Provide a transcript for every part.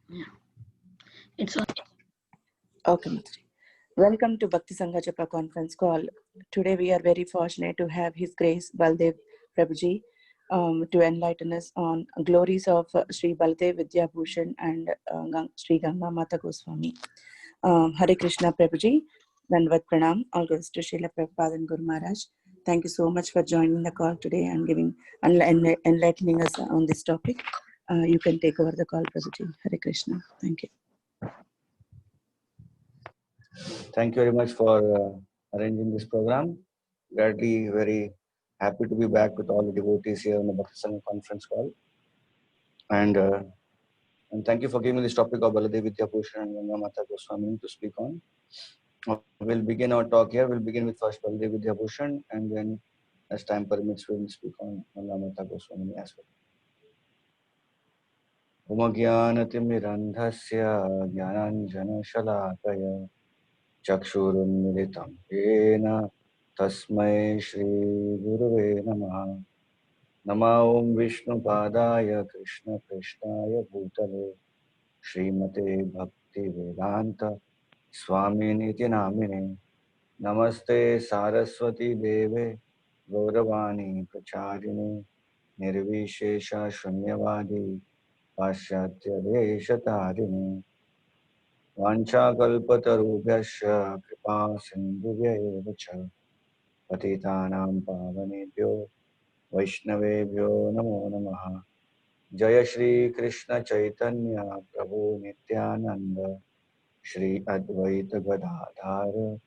Yeah. It's on. Okay, Matri. Welcome to Bhakti Sangha Chapra conference call. Today we are very fortunate to have His Grace Baldev Prabhuji to enlighten us on glories of Sri Baldev Vidya Bhushan and Sri Ganga Mata Goswami. Hare Krishna Prabhuji, Dandavat Pranam, all goes to Srila Prabhupada and Guru Maharaj. Thank you so much for joining the call today and enlightening us on this topic. You can take over the call, Prabhuji. Hare Krishna. Thank you. Thank you very much for arranging this program. Gladly, very happy to be back with all the devotees here on the Bhakti Sangha conference call. And thank you for giving me this topic of Baladev Vidya Bhushan and Ganga Mata Goswami to speak on. We'll begin our talk here. We'll begin with first Baladev Vidya Bhushan, and then as time permits, we'll speak on Ganga Mata Goswami as well. Umagyanatimirandhasya Jnananjana Shalakaya Chakshurunmilitam Yena Tasmai Shri Gurave Namaha. Nama Om Vishnu Padaya Krishna Krishnaya Bhutale Srimate Bhakti Vedanta Swami Niti Namine. Namaste Saraswati Deve Gauravani Pracharine Nirvishesha Shunyavadi Paschatya Deshatarine Vanchakalpatarubhyasya Kripa Sindhuvya Cha Patitanam Pavanebhyo Vaishnavebhyo Namo Namaha. Jaya Shri Krishna Chaitanya Prabhu Nityananda Shri Advaita Gadadhara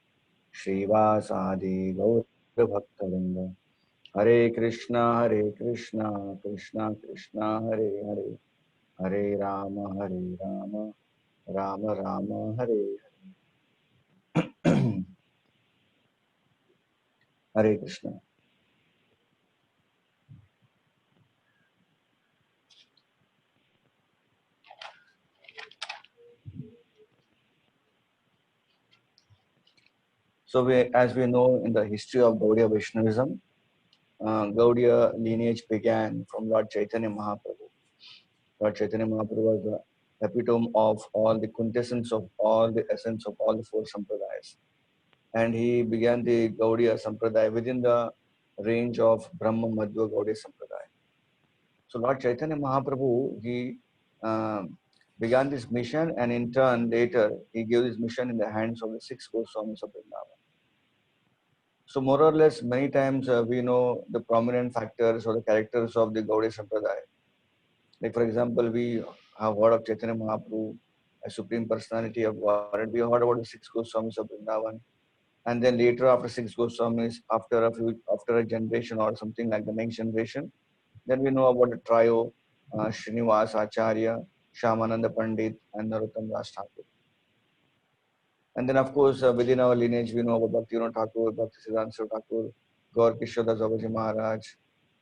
Shri Vasadi Gaura Bhaktavinda. Hare Krishna Krishna Krishna Hare Hare Hare Rama Rama Rama Hare Hare. Hare Krishna. So as we know in the history of Gaudiya Vaishnavism, Gaudiya lineage began from Lord Chaitanya Mahaprabhu. Lord Chaitanya Mahaprabhu was the epitome of all the quintessence of all the essence of all the four sampradayas. And he began the Gaudiya Sampradaya within the range of Brahma Madhva Gaudiya Sampradaya. So Lord Chaitanya Mahaprabhu, he began this mission, and in turn later he gave this mission in the hands of the 6 Goswamis of Vrindavan. So more or less many times we know the prominent factors or the characters of the Gaudiya Sampradaya. Like for example, we have heard of Chaitanya Mahaprabhu, a supreme personality of Godhead. We heard about the 6 Goswamis of Vrindavan. And then later after 6 Goswamis, after a generation or something like the next generation, then we know about the trio, Srinivas Acharya, Shyamananda Pandit, and Narottam Das Thakur. And then of course within our lineage we know about Bhaktivinoda Thakur, Bhaktisiddhanta Thakur, Gaur Kishora Babaji Maharaj,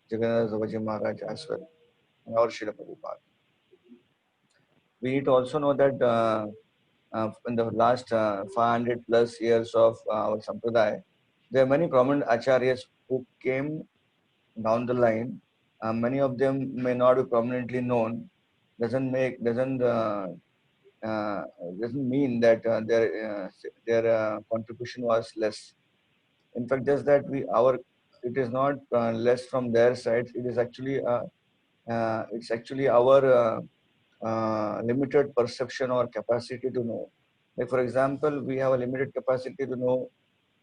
Jagannath Babaji Maharaj as well, and our Srila Prabhupada. We need to also know that in the last 500 plus years of our Sampradaya, there are many prominent acharyas who came down the line. Many of them may not be prominently known. Doesn't mean that their contribution was less. In fact, just that it is not less from their side. It is actually our limited perception or capacity to know. Like for example, we have a limited capacity to know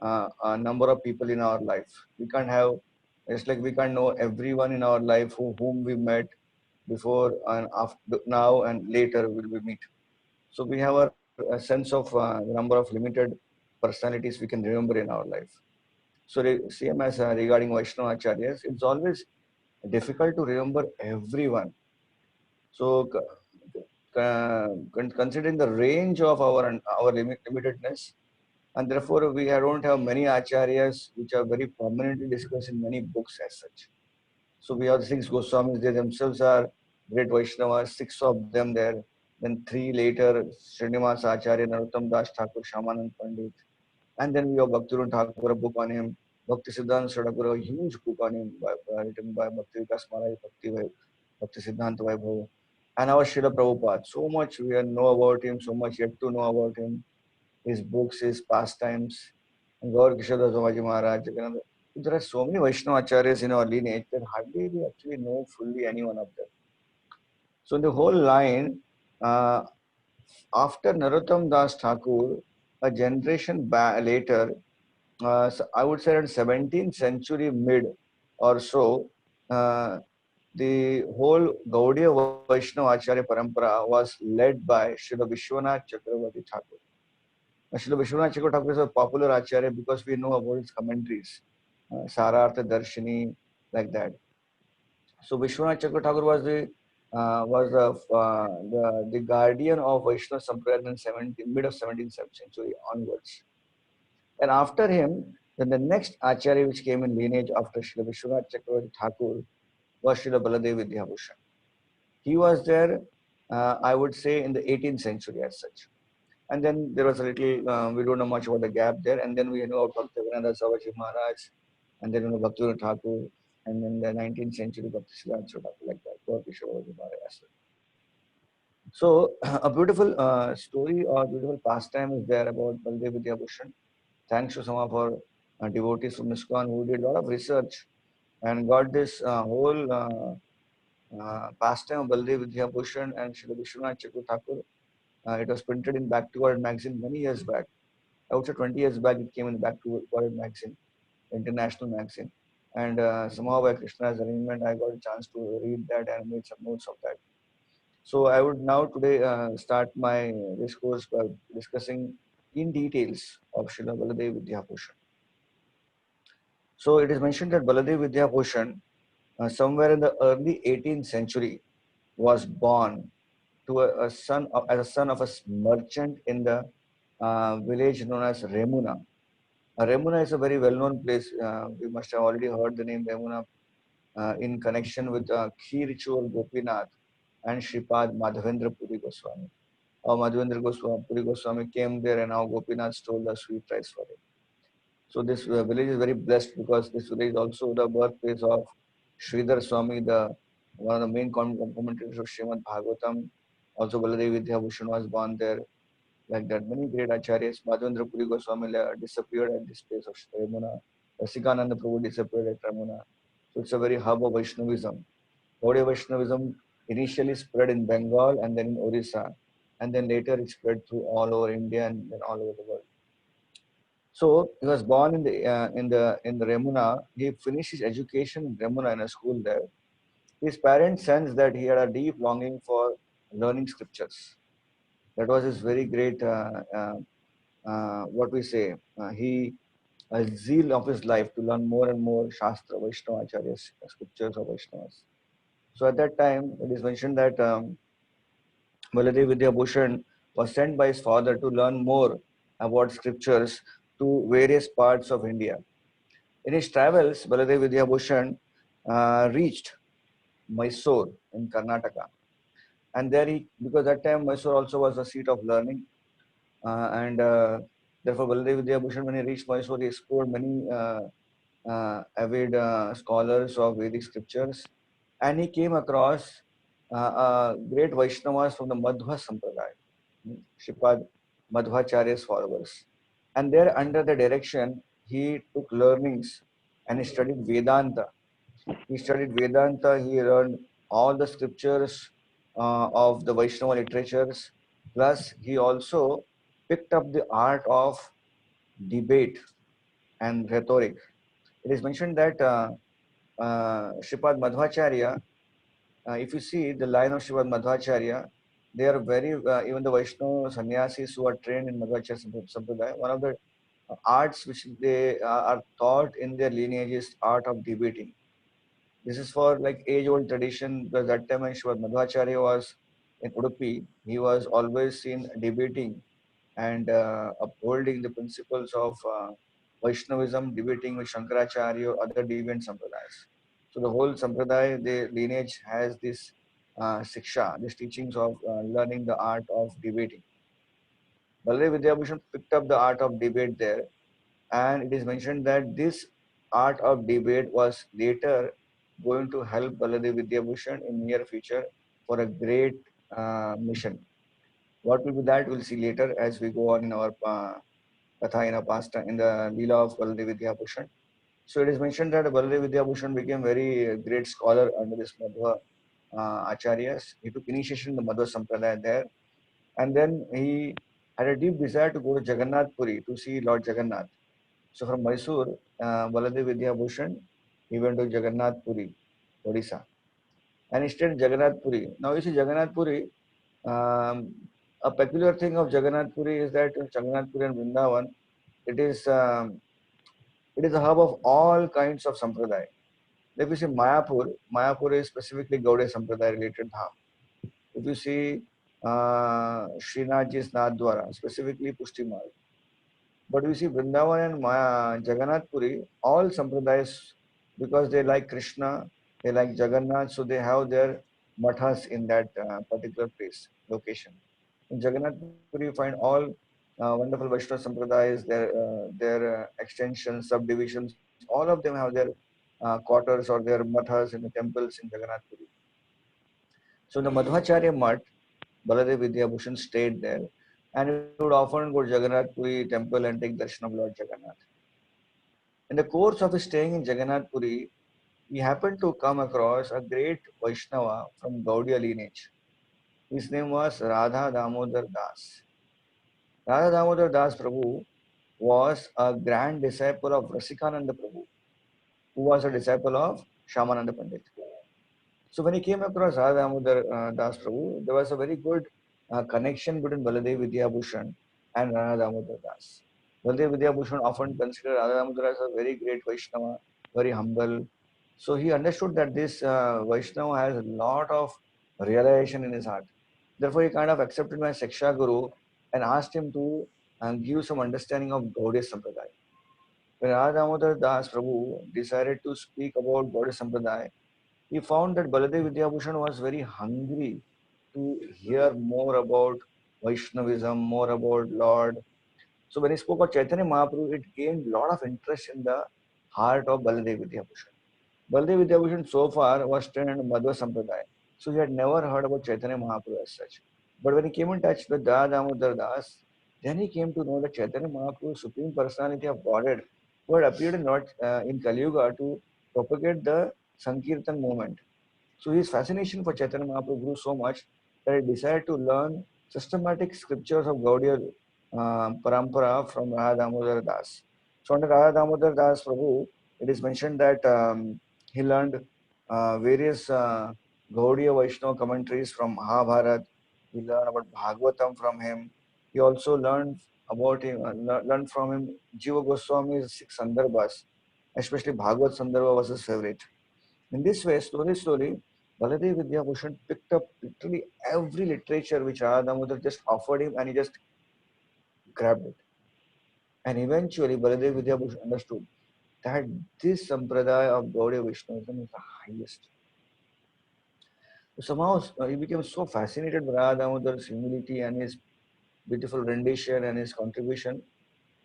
a number of people in our life. We can't have, it's like we can't know everyone in our life whom we met before and after, now and later will we meet. So we have a sense of number of limited personalities we can remember in our life. So same as regarding Vaishnava Acharyas, it's always difficult to remember everyone. So considering the range of our limitedness, and therefore we don't have many acharyas which are very prominently discussed in many books as such. So we have the 6 Goswamis, they themselves are great Vaishnavas, 6 of them there. Then 3 later, Srinivas Acharya, Narottam Das Thakur, Shyamanand Pandit. And then we have Bhaktivinoda Thakur, a book on him. Bhaktisiddhanta Thakur, a huge book on him written by Bhakti Vikas Maharaj, Bhakti Siddhanta Vaibhava. And our Srila Prabhupada, so much we know about him, so much yet to know about him, his books, his pastimes, and Gaur Kishore Maharaj, Jagannath. There are so many Vaishnava acharyas in our lineage that hardly we actually know fully any one of them. So in the whole line, uh, after Narottam Das Thakur, a generation later, so I would say in 17th century mid or so, uh, the whole Gaudiya Vaishnava Acharya Parampara was led by Srila Vishwanath Chakravarti Thakur. Srila Vishwanath Chakravarti Thakur is a popular Acharya because we know about his commentaries, Sarartha Darshini, like that. So Vishwanath Chakravarti Thakur was the guardian of Vaishnava Sampradaya in mid of 17th century onwards. And after him, then the next Acharya which came in lineage after Srila Vishwanath Chakravarti Thakur was Srila Baladev Vidyabhushan. He was there, I would say, in the 18th century as such. And then there was a little, we don't know much about the gap there. And then we know about Bhaktivedanta Sarvaji Maharaj, and then Bhaktivinoda Thakur, and then the 19th century Bhakti Siddhanta Thakur, like that, Gaur Kishore Maharaj as well. So a beautiful story or beautiful pastime is there about Baladev Vidyabhushan. Thanks to some of our devotees from ISKCON who did a lot of research and got this whole pastime of Baladev Vidyabhushan and Srila Vishwanath Chakravarti Thakur. It was printed in Back to World magazine many years back. I would say 20 years back, it came in Back to World magazine, international magazine. And somehow by Krishna's arrangement, I got a chance to read that and made some notes of that. So I would now today start my discourse by discussing in details of Srila Baladev Vidyabhushan. So it is mentioned that Baladev Vidyabhushan, somewhere in the early 18th century, was born to as a son of a merchant in the village known as Remuna. Remuna is a very well-known place. We must have already heard the name Remuna in connection with Kheer ritual Gopinath and Shripad Madhavendra Puri Goswami. Madhavendra Puri Goswami came there and now Gopinath stole the sweet rice for him. So this village is very blessed because this village is also the birthplace of Sridhar Swami, one of the main commentators of Srimad Bhagavatam. Also Baladev Vidyabhushan was born there. Like that, many great acharyas. Madhavendra Puri Goswami disappeared at this place of Ramuna. Rasikananda Prabhu disappeared at Ramuna. So it's a very hub of Vaishnavism. Gaudiya Vaishnavism initially spread in Bengal and then in Orissa, and then later it spread through all over India and then all over the world. So he was born in the Remuna. He finished his education in Remuna in a school there. His parents sensed that he had a deep longing for learning scriptures. That was his very great, what we say, he a zeal of his life to learn more and more Shastra, Vaishnava Acharyas, scriptures of Vaishnavas. So at that time, it is mentioned that Baladev Vidyabhushan was sent by his father to learn more about scriptures to various parts of India. In his travels, Baladev Vidyabhushan reached Mysore in Karnataka. And there because that time Mysore also was a seat of learning. And therefore, Baladev Vidyabhushan, when he reached Mysore, he explored many avid scholars of Vedic scriptures. And he came across great Vaishnavas from the Madhva Sampradaya, Shripad Madhvacharya's followers. And there, under the direction, he took learnings and he studied Vedanta. He studied Vedanta, he learned all the scriptures of the Vaishnava literatures, plus he also picked up the art of debate and rhetoric. It is mentioned that Shripad Madhvacharya, if you see the line of Shripad Madhvacharya, they are very, even the Vaishnava sannyasis who are trained in Madhvacharya Sampradaya, one of the arts which they are taught in their lineage is art of debating. This is for like age-old tradition because that time when Srimad Madhvacharya was in Udupi, he was always seen debating and upholding the principles of Vaishnavism, debating with Shankaracharya or other deviant sampradayas. So the whole sampradaya, the lineage has this siksha, these teachings of learning the art of debating. Baladev Vidyabhushan picked up the art of debate there, and it is mentioned that this art of debate was later going to help Baladev Vidyabhushan in near future for a great mission. What will be that? We'll see later as we go on in our Katha in our past in the Leela of Baladev Vidyabhushan. So it is mentioned that Baladev Vidyabhushan became very great scholar under this Madhva Acharyas. He took initiation in the Madhva Sampradaya there, and then he had a deep desire to go to Jagannath Puri to see Lord Jagannath. So from Mysore, Baladev Vidyabhushan, he went to Jagannath Puri, Odisha, and he stayed in Jagannath Puri. Now you see Jagannath Puri, um, a peculiar thing of Jagannath Puri is that in Jagannath Puri and Vrindavan, it is um, it is a hub of all kinds of sampradaya. If you see Mayapur, Mayapur is specifically Gaudiya Sampradaya related dham. If you see Srinathji's Nathdwara, specifically Pushti Marg. But we see Vrindavan and Jagannath Puri, all sampradayas, because they like Krishna, they like Jagannath, so they have their mathas in that particular place, location. In Jagannath Puri, you find all wonderful Vaishnava sampradayas, their extensions, subdivisions, all of them have their quarters or their mathas in the temples in Jagannath Puri. So in the Madhvacharya Mutt, Baladev Vidyabhushan stayed there, and he would often go to Jagannath Puri temple and take darshan of Lord Jagannath. In the course of his staying in Jagannath Puri, he happened to come across a great Vaishnava from Gaudiya lineage. His name was Radha Damodar Das. Radha Damodar Das Prabhu was a grand disciple of Rasikananda Prabhu, who was a disciple of Shamananda Pandit. So when he came across Radha Damodar Das Prabhu, there was a very good connection between Baladev Vidyabhushan and Radha Damodar Das. Baladev Vidyabhushan often considered Radha Damodar as a very great Vaishnava, very humble. So he understood that this Vaishnava has a lot of realization in his heart. Therefore, he kind of accepted my Siksha Guru and asked him to give some understanding of Gaudiya Sampradaya. When Radha Damodar Das Prabhu decided to speak about Gaudiya Sampradaya, he found that Baladev Vidyabhushan was very hungry to hear more about Vaishnavism, more about Lord. So when he spoke of Chaitanya Mahaprabhu, it gained a lot of interest in the heart of Baladev Vidyabhushan. Baladev Vidyabhushan so far was trained in Madhva Sampradaya, so he had never heard about Chaitanya Mahaprabhu as such. But when he came in touch with Radha Damodar Das, then he came to know that Chaitanya Mahaprabhu, Supreme Personality of Godhead, who had appeared in Kali Yuga to propagate the Sankirtan movement. So his fascination for Chaitanya Mahaprabhu grew so much that he decided to learn systematic scriptures of Gaudiya Parampara from Radha Damodar Das. So under Radha Damodar Das Prabhu, it is mentioned that he learned various Gaudiya Vaishnava commentaries from Mahabharata. He learned about Bhagavatam from him. He also learned about him, learned from him Jiva Goswami's 6 Sandarbhas, especially Bhagavad Sandarbha was his favorite. In this way, slowly, Baladev Vidyabhushan picked up literally every literature which Radha Damodar just offered him and he just grabbed it. And eventually, Baladev Vidyabhushan understood that this sampradaya of Gaudiya Vaishnavism is the highest. So somehow, he became so fascinated by Radha Damodar's humility and his beautiful rendition and his contribution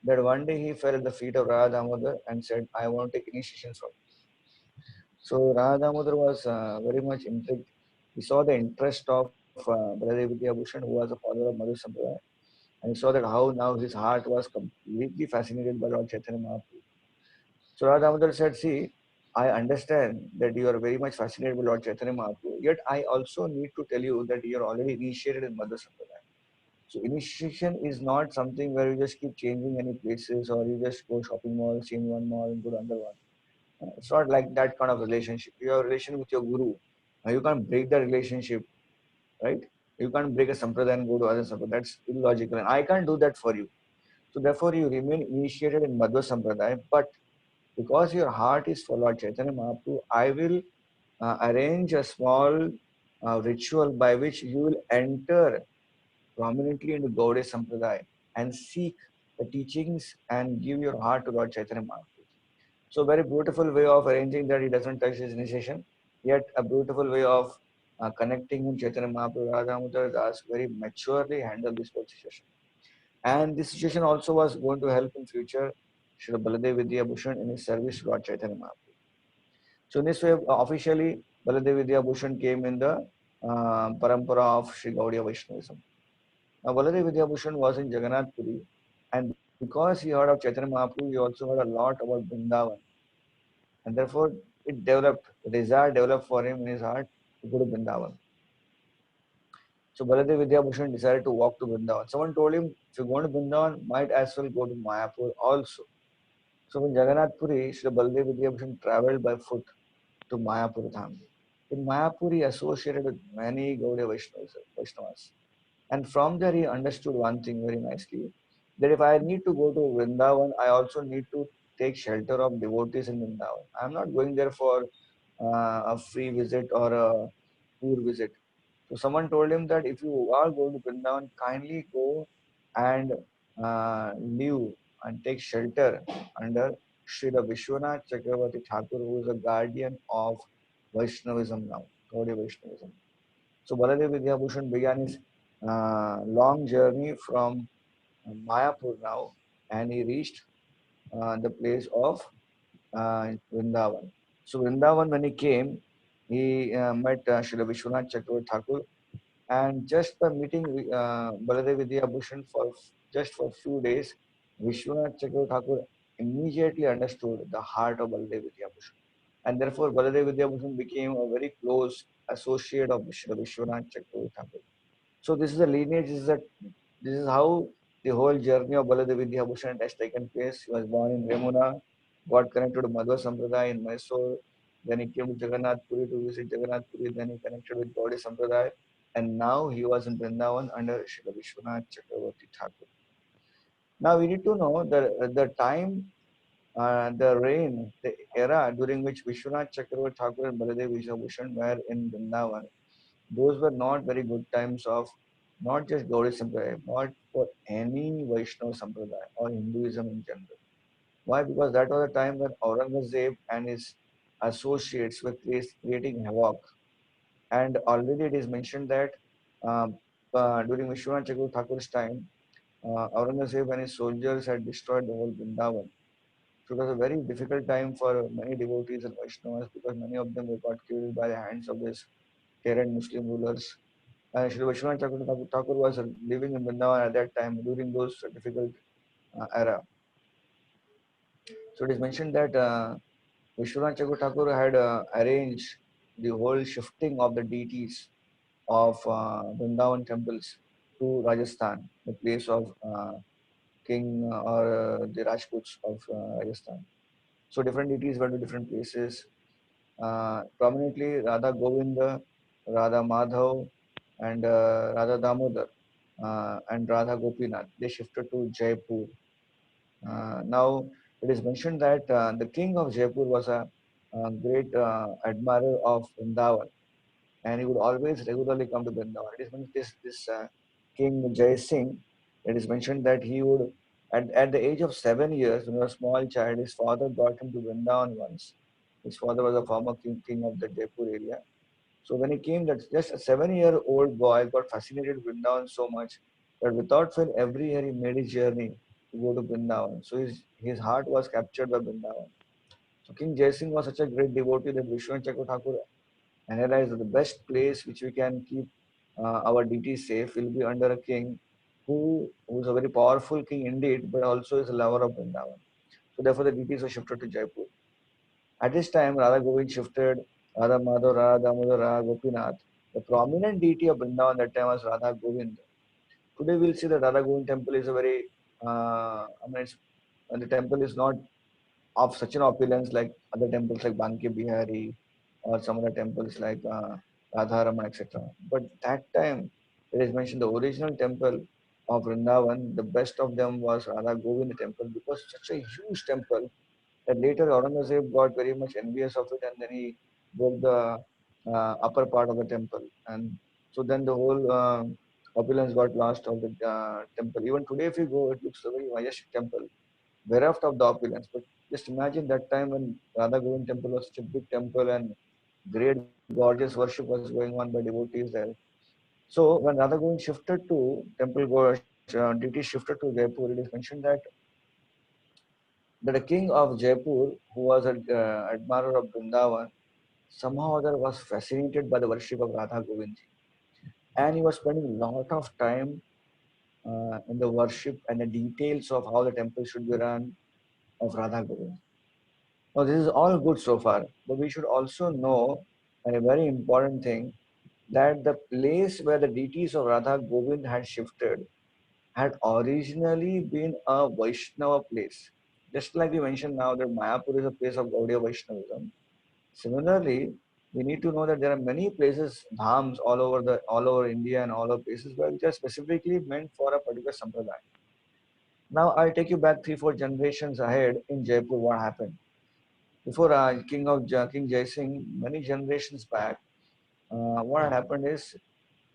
that one day he fell at the feet of Radha Damodar and said, I want to take initiation from you. So Radha Damodar was very much intrigued. He saw the interest of Baladev Vidyabhushan, who was a follower of Madhu Sampradaya, and he saw that how now his heart was completely fascinated by Lord Chaitanya Mahaprabhu. So Radha Damodar said, see, I understand that you are very much fascinated by Lord Chaitanya Mahaprabhu, yet I also need to tell you that you are already initiated in Madhu Sampradaya. So initiation is not something where you just keep changing any places or you just go shopping mall, change one mall and go to another one. It's not like that kind of relationship. You have a relation with your guru. You can't break the relationship, right? You can't break a sampradaya and go to other sampradaya. That's illogical. And I can't do that for you. So therefore, you remain initiated in Madhva Sampradaya. But because your heart is for Lord Chaitanya Mahaprabhu, I will arrange a small ritual by which you will enter prominently into Gaudiya Sampradaya and seek the teachings and give your heart to Lord Chaitanya Mahaprabhu. So very beautiful way of arranging that he doesn't touch his initiation, yet a beautiful way of connecting him. Chaitanya Mahaprabhu Radha Damodar Das very maturely handled this whole situation. And this situation also was going to help in future Srila Baladev Vidyabhushan in his service to Lord Chaitanya Mahaprabhu. So in this way, officially, Baladev Vidyabhushan came in the parampara of Sri Gaudiya Vaishnavism. Now, Baladev Vidyabhushan was in Jagannath Puri, and because he heard of Chaitanya Mahaprabhu, he also heard a lot about Vrindavan, and therefore it developed, the desire developed for him in his heart to go to Vrindavan. So Baladev Vidyabhushan decided to walk to Vrindavan. Someone told him, if you go to Vrindavan, might as well go to Mayapur also. So in Jagannath Puri, Sri Baladev Vidyabhushan traveled by foot to Mayapur Dham. In Mayapur, he associated with many Gaudiya Vaishnavas. And from there, he understood one thing very nicely, that if I need to go to Vrindavan, I also need to take shelter of devotees in Vrindavan. I'm not going there for a free visit or a poor visit. So someone told him that if you are going to Vrindavan, kindly go and live and take shelter under Sri Vishwanath Chakravarti Thakur, who is a guardian of Vaishnavism now, Gaudiya Vaishnavism. So Baladev Vidyabhushan began his long journey from Mayapur now, and he reached the place of Vrindavan. So Vrindavan, when he came, he met Srila Vishwanath Chakravarti Thakur, and just by meeting Baladev Vidyabhushan for just for few days, Vishwanath Chakravarti Thakur immediately understood the heart of Baladev Vidyabhushan, and therefore Baladev Vidyabhushan became a very close associate of Srila Vishwanath Chakravarti Thakur. So this is the lineage. This is how the whole journey of Baladev Vidyabhushan has taken place. He was born in Remuna, got connected to Madhva Sampradaya in Mysore. Then he came to Jagannath Puri to visit Jagannath Puri. Then he connected with Gaudiya Sampradaya, and now he was in Vrindavan under Srila Vishwanath Chakravarti Thakur. Now we need to know the time, the reign, the era during which Vishwanath Chakravarti Thakur and Baladev Vidyabhushan were in Vrindavan. Those were not very good times of not just Gaudiya Sampradaya, but for any Vaishnava Sampradaya or Hinduism in general. Why? Because that was a time when Aurangzeb and his associates were creating havoc. And already it is mentioned that during Vishwanath Chakravarti Thakur's time, Aurangzeb and his soldiers had destroyed the whole Vrindavan. So it was a very difficult time for many devotees and Vaishnavas because many of them were got killed by the hands of these tyrant Muslim rulers. Shri Vishwanath Chakravarti Thakur was living in Vrindavan at that time during those difficult era. So it is mentioned that Vishwanath Chakravarti Thakur had arranged the whole shifting of the deities of Vrindavan temples to Rajasthan, the place of king or the Rajputs of Rajasthan. So different deities went to different places. Prominently Radha Govinda, Radha Madhav, and Radha Damodar and Radha Gopinath. They shifted to Jaipur. Now it is mentioned that the king of Jaipur was a great admirer of Vrindavan, and he would always regularly come to Vrindavan. It is mentioned this King Jai Singh. It is mentioned that he would at the age of 7 years, when he was a small child, his father brought him to Vrindavan once. His father was a former king of the Jaipur area. So when he came, that just a 7-year-old boy got fascinated with Vrindavan so much that without fail, every year he made his journey to go to Vrindavan. So his heart was captured by Vrindavan. So King Jai Singh was such a great devotee that Vishwanath Chakravarti Thakur analyzed that the best place which we can keep our deities safe will be under a king who is a very powerful king indeed, but also is a lover of Vrindavan. So therefore the deities were shifted to Jaipur. At this time, Radha Govind shifted, Radha Madhav, Radha Damodar, Radha Gopinath. The prominent deity of Vrindavan that time was Radha Govind. Today we'll see that Radha Govind temple is a very, the temple is not of such an opulence like other temples like Banke Bihari or some other temples like Radharaman, etc. But that time, it is mentioned the original temple of Vrindavan, the best of them was Radha Govind temple because such a huge temple that later Aurangzeb got very much envious of it and then he broke the upper part of the temple. And so then the whole opulence got lost of the temple. Even today, if you go, it looks a very majestic temple, bereft of the opulence. But just imagine that time when Radha Govind temple was such a big temple and great gorgeous worship was going on by devotees there. So when Radha Govind shifted to deity shifted to Jaipur, it is mentioned that the king of Jaipur, who was an admirer of Vrindavan, somehow or other was fascinated by the worship of Radha Govind. And he was spending a lot of time in the worship and the details of how the temple should be run of Radha Govind. Now, this is all good so far, but we should also know, and a very important thing, that the place where the deities of Radha Govind had shifted had originally been a Vaishnava place. Just like we mentioned now that Mayapur is a place of Gaudiya Vaishnavism. Similarly, we need to know that there are many places, dhams all over India and all over places where which are specifically meant for a particular sampradaya. Now I'll take you back 3-4 generations ahead in Jaipur. What happened before King Jai Singh? Many generations back, what had happened is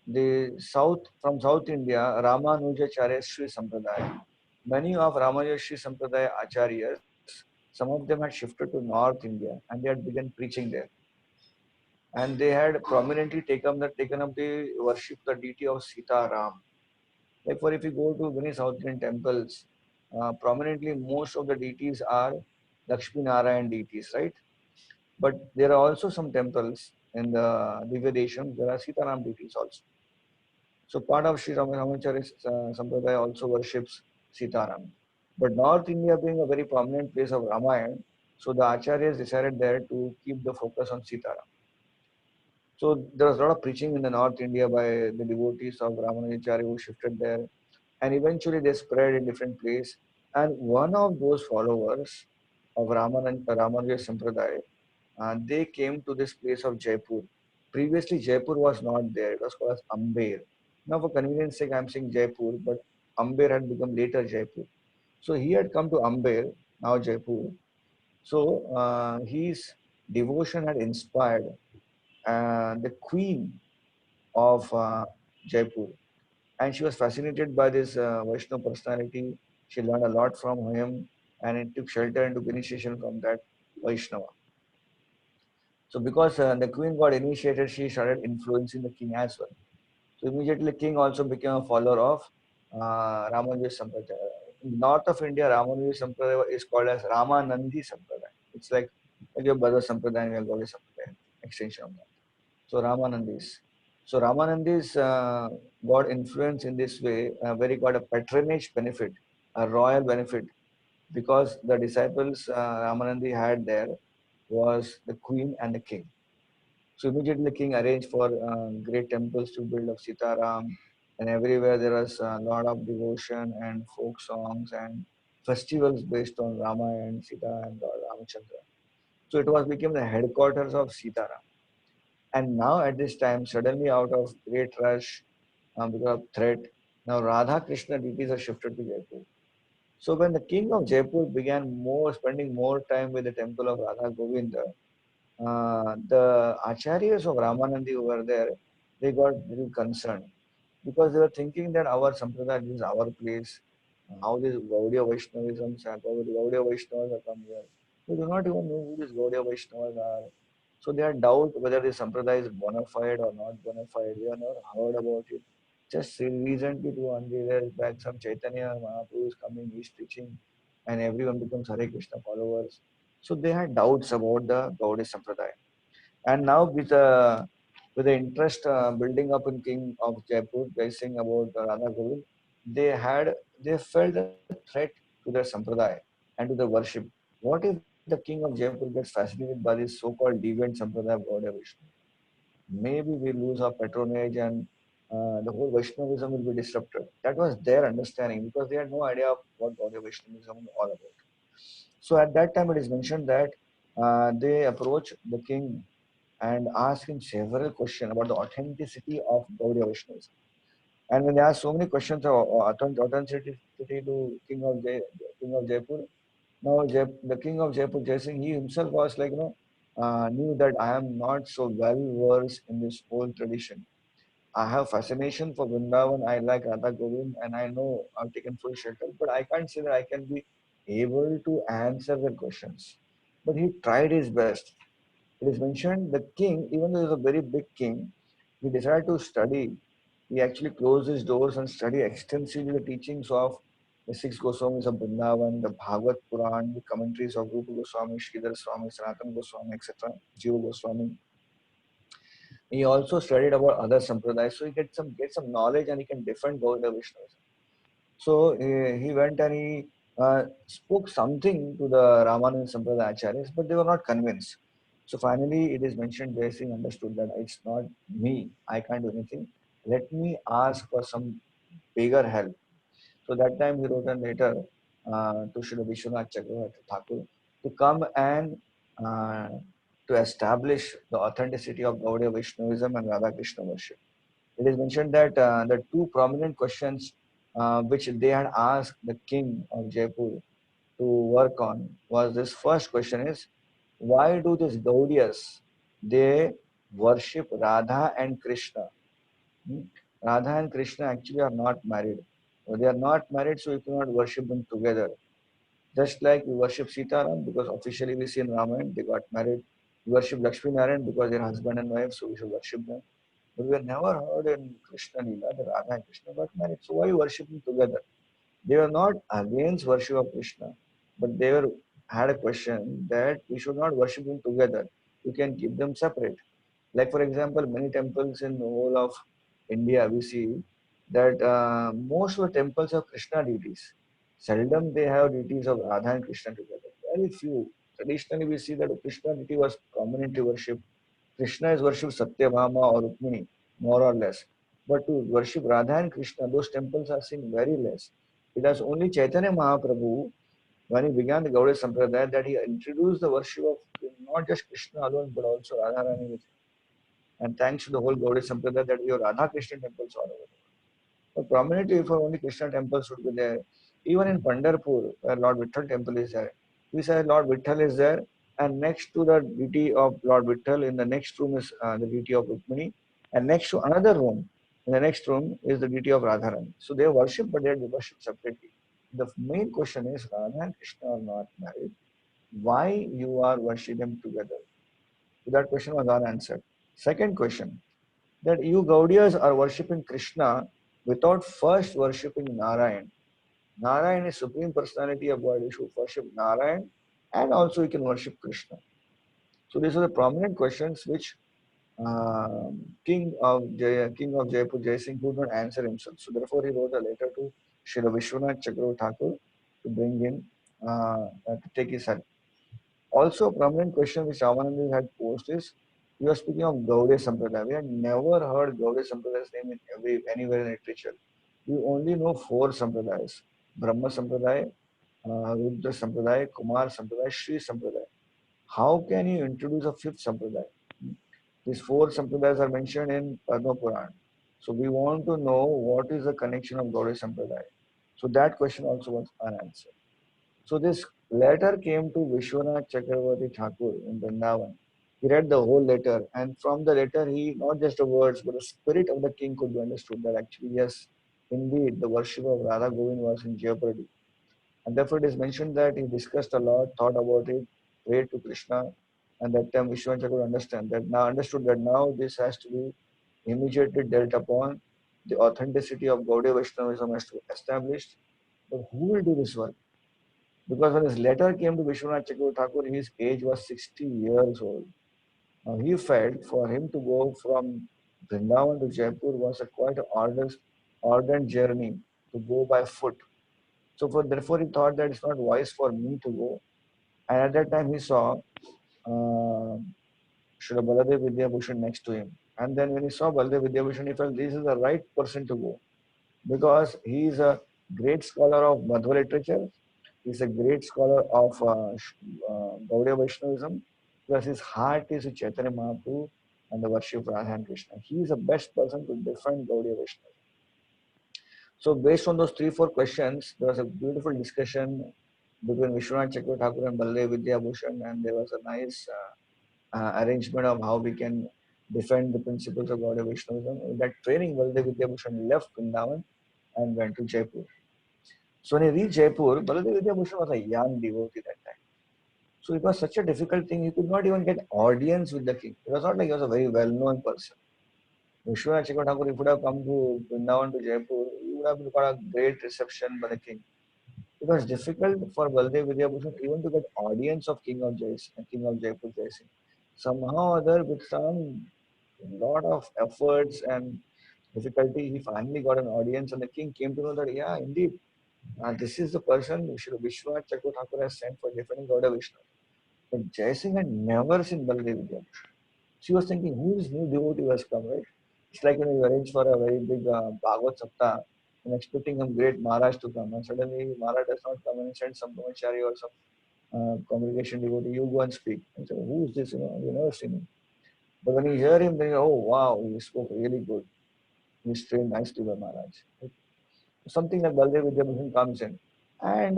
the South India, Ramanujacharya Sri Sampradaya. Many of Ramanuja Sri Sampradaya Acharyas, some of them had shifted to North India and they had begun preaching there. And they had prominently taken up the worship the deity of Sita Ram. Like for if you go to many South Indian temples, prominently most of the deities are Lakshmi Narayan deities, right? But there are also some temples in the Divya Desham, there are Sita Ram deities also. So part of Sri Ramacharya Sampradaya also worships Sitaram. But North India being a very prominent place of Ramayana, so the Acharyas decided there to keep the focus on Sitaram. So there was a lot of preaching in the North India by the devotees of Ramanujacharya who shifted there, and eventually they spread in different places. And one of those followers of Ramanuja Sampradaya, they came to this place of Jaipur. Previously, Jaipur was not there; it was called as Amber. Now, for convenience sake, I'm saying Jaipur, but Amber had become later Jaipur. So he had come to Amber, now Jaipur. So his devotion had inspired the queen of Jaipur, and she was fascinated by this Vaishnav personality. She learned a lot from him, and it took shelter and took initiation from that Vaishnava. So because the queen got initiated, she started influencing the king as well. So immediately, king also became a follower of Ramanuja Sampradaya. In the north of India, Ramanuja Sampradaya is called as Ramanandi Sampradaya. It's like your brother Sampradaya and your Gaudiya Sampradaya, extension of that. So Ramanandis. So Ramanandis got influence in this way, where he got a patronage benefit, a royal benefit, because the disciples Ramanandi had there was the queen and the king. So immediately the king arranged for great temples to build of Sitaram, and everywhere there was a lot of devotion and folk songs and festivals based on Rama and Sita and Lord Ramachandra. So it was became the headquarters of Sitaram. And now at this time, suddenly out of great rush because of threat, now Radha Krishna deities are shifted to Jaipur. So when the king of Jaipur began spending more time with the temple of Radha Govinda, the acharyas of Ramanandi who were there, they got very concerned because they were thinking that our sampradaya this is our place. How this Gaudiya Vaishnavism, Gaudiya Vaishnavas have come here. We do not even know who these Gaudiya Vaishnavas are. So they had doubt whether this sampradaya is bona fide or not bona fide. We have never heard about it. Just recently, 200 years back, some Chaitanya Mahaprabhu is coming, he's preaching, and everyone becomes Hare Krishna followers. So they had doubts about the Gaudiya Sampradaya. And now with the interest building up in King of Jaipur, guessing about Radha Govind, they felt a threat to their sampradaya and to their worship. What if the King of Jaipur gets fascinated by this so-called deviant sampradaya of Gaudiya Vaishnava? Maybe we lose our patronage and the whole Vaishnavism will be disrupted. That was their understanding because they had no idea of what Gaudiya Vaishnavism is all about. So at that time, it is mentioned that they approach the king and ask him several questions about the authenticity of Gaudiya Vaishnavism. And when they ask so many questions of authenticity to King of Jaipur, now the King of Jaipur, Jai Singh, he himself was like, knew that I am not so well versed in this whole tradition. I have fascination for Vrindavan. I like Radha Govind, and I know I've taken full shelter, but I can't say that I can be able to answer the questions. But he tried his best. It is mentioned the king, even though he was a very big king, he decided to study. He actually closed his doors and studied extensively the teachings of the six Goswamis of Vrindavan, the Bhagavad Puran, the commentaries of Rupa Goswami, Sridhar Swami, Sanatana Goswami, etc., Jiva Goswami. He also studied about other sampradayas, so he get some knowledge and he can defend Gaudiya Vaishnavism. So he went and he spoke something to the Ramanujan Sampradaya Acharyas, but they were not convinced. So finally, it is mentioned, Jai Singh understood that it's not me, I can't do anything. Let me ask for some bigger help. So that time he wrote a letter to Srila Vishwanath Chakravarti Thakur to come and uh, to establish the authenticity of Gaudiya Vaishnavism and Radha Krishna worship. It is mentioned that the two prominent questions which they had asked the king of Jaipur to work on was this first question is, why do these Gaudiyas, they worship Radha and Krishna? Hmm? Radha and Krishna actually are not married. They are not married, so you cannot worship them together. Just like we worship Sitaram because officially we see in Ramayana they got married. We worship Lakshmi Narayan because they're husband and wife, so we should worship them. But we have never heard in Krishna Lila that Radha and Krishna got married. So why worship them together? They were not against worship of Krishna, but they were had a question that we should not worship them together. You can keep them separate. Like for example, many temples in the whole of India, we see that most of the temples have Krishna deities. Seldom they have deities of Radha and Krishna together. Very few. Traditionally, we see that Krishna deity was prominently worshipped. Krishna is worshipped Satyabhama or Rukmini, more or less. But to worship Radha and Krishna, those temples are seen very less. It was only Chaitanya Mahaprabhu, when he began the Gaudiya Sampradaya, that he introduced the worship of not just Krishna alone, but also Radharani with him. And thanks to the whole Gaudiya Sampradaya that we have Radha Krishna temples all over. But prominently, if only Krishna temples would be there. Even in Pandharpur, where Lord Vitthal temple is there, we say Lord Vitthal is there, and next to the deity of Lord Vitthal, in the next room is the deity of Rukmini, and next to another room, in the next room is the deity of Radharani. So they worship, but they worship separately. The main question is Radha and Krishna are not married. Why you are worshiping them together? So that question was unanswered. Second question, that you Gaudiyas are worshipping Krishna without first worshipping Narayan. Narayan is Supreme Personality of God. You should worship Narayan and also you can worship Krishna. So these are the prominent questions which King of Jaipur Jai Singh could not answer himself. So therefore he wrote a letter to Srila Vishwanath Chakravarti Thakur to bring him to take his help. Also, a prominent question which Ramanand had posed is, you are speaking of Gaudiya Sampradaya. We had never heard Gaudiya Sampradaya's name in anywhere in literature. We only know four Sampradayas: Brahma Sampradaya, Rudra Sampradaya, Kumar Sampradaya, Sri Sampradaya. How can you introduce a fifth Sampradaya? These four Sampradayas are mentioned in Padma Puran. So we want to know what is the connection of Gaudiya Sampradaya. So that question also was unanswered. So this letter came to Vishwanath Chakravarti Thakur in Vrindavan. He read the whole letter, and from the letter, he not just the words, but the spirit of the king could be understood that actually, yes, indeed, the worship of Radha Govind was in jeopardy. And therefore, it is mentioned that he discussed a lot, thought about it, prayed to Krishna, and that time Vishwanath Chakravarti understood that now this has to be immediately dealt upon. The authenticity of Gaudiya Vaishnavism has to be established. But who will do this work? Because when his letter came to Vishwanath Chakravarti Thakur, his age was 60 years old. Now he felt for him to go from Vrindavan to Jaipur was a quite ardent journey to go by foot. So therefore he thought that it's not wise for me to go. And at that time he saw uh, Srila Baladev Vidyabhushan next to him. And then when he saw Baladev Vidyabhushan, he felt this is the right person to go because he is a great scholar of Madhva literature. He's a great scholar of Gaudiya Vaishnavism. Plus, his heart is with Chaitanya Mahaprabhu and the worship of Radha and Krishna. He is the best person to defend Gaudiya Vaishnavism. So, based on those 3-4 questions, there was a beautiful discussion between Vishwanath Chakravarti Thakur and Baladev Vidyabhushan, and there was a nice arrangement of how we can defend the principles of Gaudiya Vaishnavism. In that training, Baladev Vidyabhushan left Vrindavan and went to Jaipur. So when he reached Jaipur, Baladev Vidyabhushan was a young devotee that time. So it was such a difficult thing. He could not even get audience with the king. It was not like he was a very well-known person. Vishwanath Chakravarti Thakur, if he would have come to Vrindavan to Jaipur, he would have got a great reception by the king. It was difficult for Baladev Vidyabhushan even to get audience of King of Jaipur Jai Singh. Somehow or other, with some lot of efforts and difficulty, he finally got an audience, and the king came to know that, yeah, indeed, this is the person Shri Vishwanath Chakravarti Thakur has sent for defending Gauda Vishnu. But Jai Singh had never seen Baladev Vidyabhushan. She was thinking, who is new devotee who has come, right? It's like when you arrange for a very big Bhagavad Sapta and expecting some great Maharaj to come, and suddenly Maharaj does not come and send some brahmachari or some congregation devotee, you go and speak. And say, who is this? You never seen him. But when you hear him, then you, oh wow, he spoke really good. He trained nicely by Maharaj. Something like Baldev Vidyabhushan comes in. And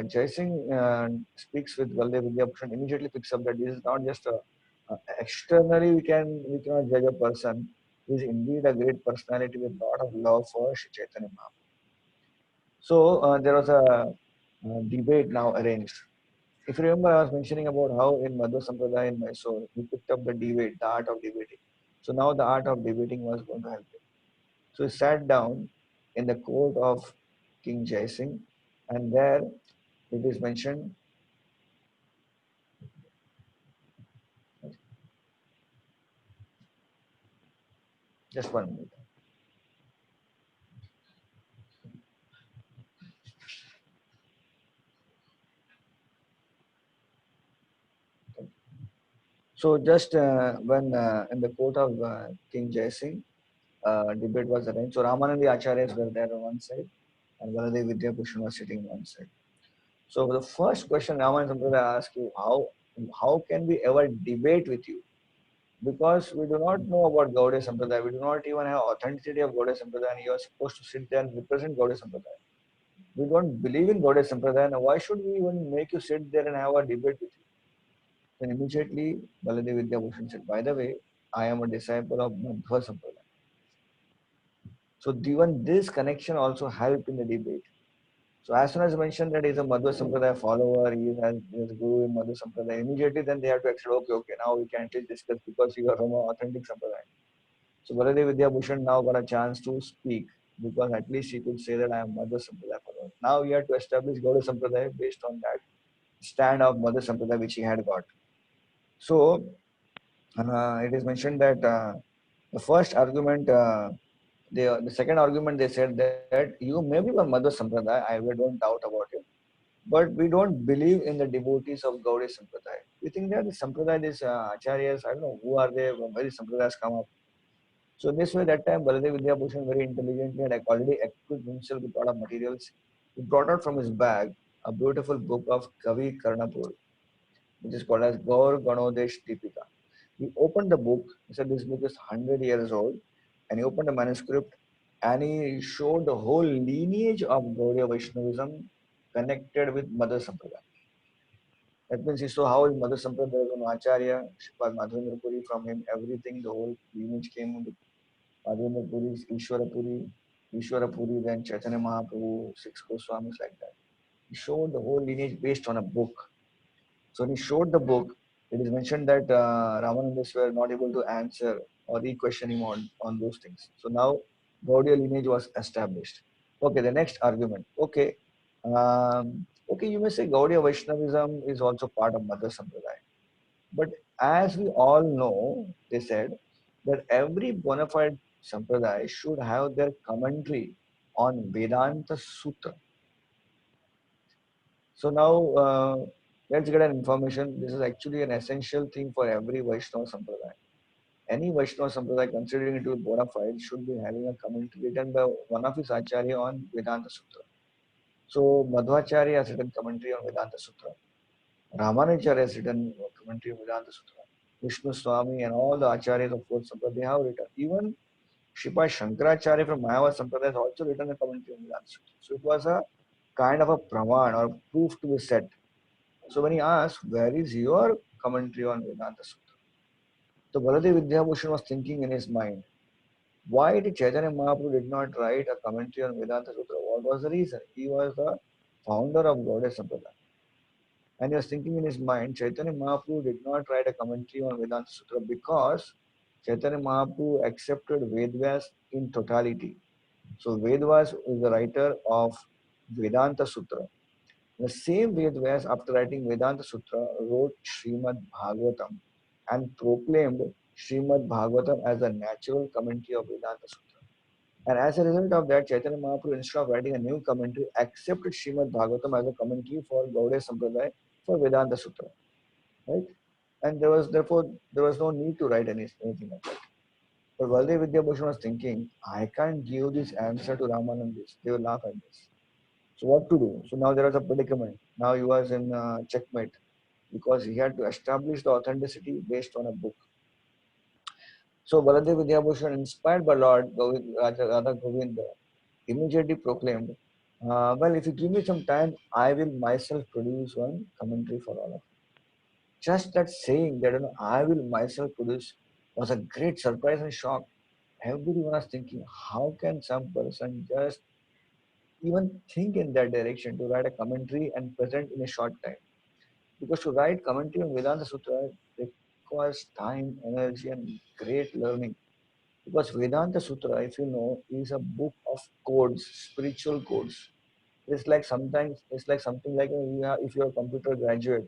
Jai Singh speaks with Baldev Vidyabhushan, immediately picks up that this is not just externally we cannot judge a person. He is indeed a great personality with a lot of love for Shri Chaitanya Mahaprabhu. So there was a debate now arranged. If you remember, I was mentioning about how in Madhva Sampradaya in Mysore, he picked up the debate, the art of debating. So now the art of debating was going to help him. So he sat down in the court of King Jai Singh, and there it is mentioned. Just 1 minute. So just when in the court of King Jai Singh, debate was arranged. So Ramanandi Acharyas were there on one side, and Baladev Vidyabhushan was sitting on one side. So the first question Ramananda Sampradaya asked you, how can we ever debate with you? Because we do not know about Gaudiya Sampradaya, we do not even have authenticity of Gaudiya Sampradaya, and you are supposed to sit there and represent Gaudiya Sampradaya. We don't believe in Gaudiya Sampradaya, and why should we even make you sit there and have a debate with you? Then immediately Baladev Vidyabhushan said, by the way, I am a disciple of Madhva Sampradaya. So even this connection also helped in the debate. So as soon as mentioned that he is a Madhva Sampradaya follower, he is a guru in Madhva Sampradaya, immediately then they have to accept, okay, now we can at least discuss because you are from an authentic Sampradaya. So Baladev Vidyabhushan now got a chance to speak because at least he could say that I am Madhva Sampradaya follower. Now he had to establish Gauda Sampradaya based on that stand of Madhva Sampradaya which he had got. So it is mentioned that the first argument, the second argument they said that you may be from Madhva Sampradaya, I don't doubt about it, but we don't believe in the devotees of Gaudiya Sampradaya. We think that the Sampradaya, these Acharyas, I don't know who are they, very Sampradayas come up. So this way, that time Baladev Vidyabhushan very intelligently had already equipped himself with a lot of materials. He brought out from his bag a beautiful book of Kavi Karnapur, which is called as Gaur Ganodesh Deepika. He opened the book, he said this book is 100 years old, and he opened the manuscript and he showed the whole lineage of Gaudiya Vaishnavism connected with Mother Sampradaya. That means he saw how his Mother Sampradaya was an Acharya, Sripad Madhavendra Puri, from him everything, the whole lineage came with Madhavendra Puri, Ishwara Puri, then Chaitanya Mahaprabhu, six Goswamis like that. He showed the whole lineage based on a book. So when he showed the book, it is mentioned that Ramanandis were not able to answer or re-question him on those things. So now Gaudiya lineage was established. Okay, the next argument. Okay, you may say Gaudiya Vaishnavism is also part of Madhva Sampradaya. But as we all know, they said that every bona fide Sampradaya should have their commentary on Vedanta Sutra. So now let's get an information. This is actually an essential thing for every Vaishnava Sampradaya. Any Vaishnava Sampradaya considering it to be bona fide should be having a commentary written by one of his Acharya on Vedanta Sutra. So Madhvacharya has written commentary on Vedanta Sutra. Ramanacharya has written commentary on Vedanta Sutra. Vishnu Swami and all the Acharyas of fourth Sampradaya, they have written. Even Sripad Shankaracharya from Mayavad Sampradaya has also written a commentary on Vedanta Sutra. So it was a kind of a praman or proof to be set. So when he asked, where is your commentary on Vedanta Sutra? So Baladev Vidyabhushan was thinking in his mind, why did Chaitanya Mahaprabhu did not write a commentary on Vedanta Sutra? What was the reason? He was the founder of Gaudiya Sampradaya. And he was thinking in his mind, Chaitanya Mahaprabhu did not write a commentary on Vedanta Sutra because Chaitanya Mahaprabhu accepted Vedvyas in totality. So Vedvyas is the writer of Vedanta Sutra. The same Vedvyas, after writing Vedanta Sutra, wrote Srimad Bhagavatam and proclaimed Srimad Bhagavatam as a natural commentary of Vedanta Sutra. And as a result of that, Chaitanya Mahaprabhu, instead of writing a new commentary, accepted Srimad Bhagavatam as a commentary for Gaudiya Sampradaya for Vedanta Sutra. Right? And therefore there was no need to write anything like that. But Baldev Vidyabhushan was thinking, I can't give this answer to Ramanandis. They will laugh at this. So what to do? So now there was a predicament. Now he was in checkmate because he had to establish the authenticity based on a book. So Baladev Vidyabhushan, inspired by Lord Radha Govinda, immediately proclaimed, well, if you give me some time, I will myself produce one commentary for all of you. Just that saying that I will myself produce was a great surprise and shock. Everyone was thinking, how can some person just even think in that direction to write a commentary and present in a short time? Because to write commentary on Vedanta Sutra requires time, energy, and great learning. Because Vedanta Sutra, if you know, is a book of codes, spiritual codes. It's like sometimes it's like something like if you're a computer graduate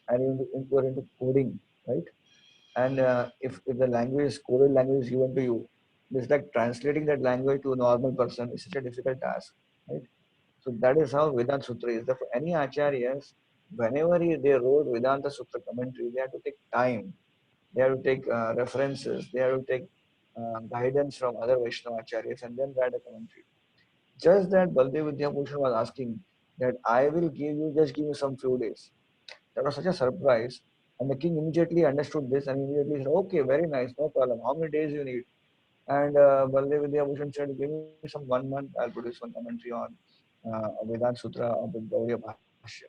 and you're into coding, right? And if the language is coded language is given to you, it's like translating that language to a normal person is such a difficult task, right? So that is how Vedanta Sutra is. Therefore, any acharyas, whenever they wrote Vedanta Sutra commentary, they have to take time. They have to take references. They have to take guidance from other Vaishnava acharyas and then write a commentary. Just that Baldev Vidyabhushan was asking that I will just give you some few days. That was such a surprise. And the king immediately understood this and immediately said, okay, very nice, no problem. How many days you need? And Baldev Vidyabhushan said, give me some 1 month, I'll produce one commentary on Vedanta Sutra of the Gaudiya Bhashya.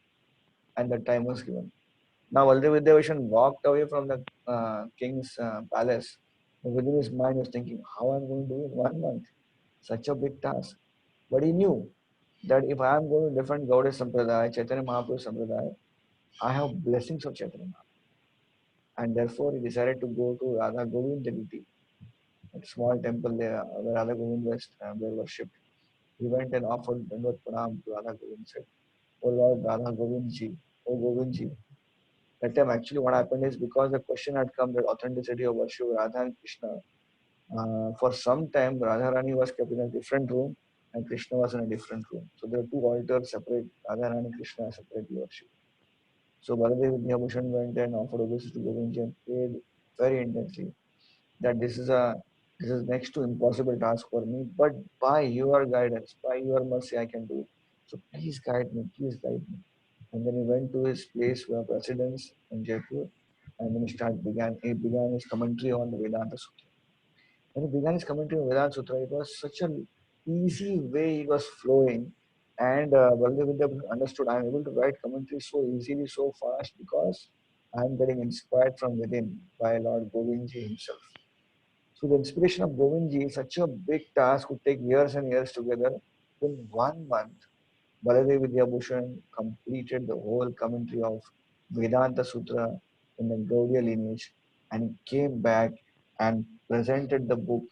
And that time was given. Now Baldev Vidyabhushan walked away from the king's palace. Within his mind, he was thinking, how am I going to do it in 1 month? Such a big task. But he knew that if I am going to defend Gaudiya Sampradaya, Chaitanya Mahaprabhu Sampradaya, I have blessings of Chaitanya Mahaprabhu. And therefore he decided to go to Radha Govind deity, a small temple there where Radha Govind was were worshipped. He went and offered Dandot Pranam to Radha Govind, said, "O Lord Radha Govind ji, O Govind ji." That time actually what happened is because the question had come that authenticity of worship of Radha and Krishna, for some time Radha Rani was kept in a different room and Krishna was in a different room. So there were two altars separate, Radha Rani and Krishna separately worshipped. So Baladev Vidyabhushan went and offered obeisance to Govindji and prayed very intensely that this is next to impossible task for me, but by your guidance, by your mercy, I can do it. So please guide me. And then he went to his place where residence in Jaipur, and then he began his commentary on the Vedanta Sutra. When he began his commentary on Vedanta Sutra, it was such an easy way it was flowing. And Baldev Vidyabhushan understood I am able to write commentary so easily, so fast because I am getting inspired from within by Lord Govindji himself. So the inspiration of Govindji is such a big task, would take years and years together. In 1 month, Baladev Vidyabhushan completed the whole commentary of Vedanta Sutra in the Gaudiya lineage and he came back and presented the book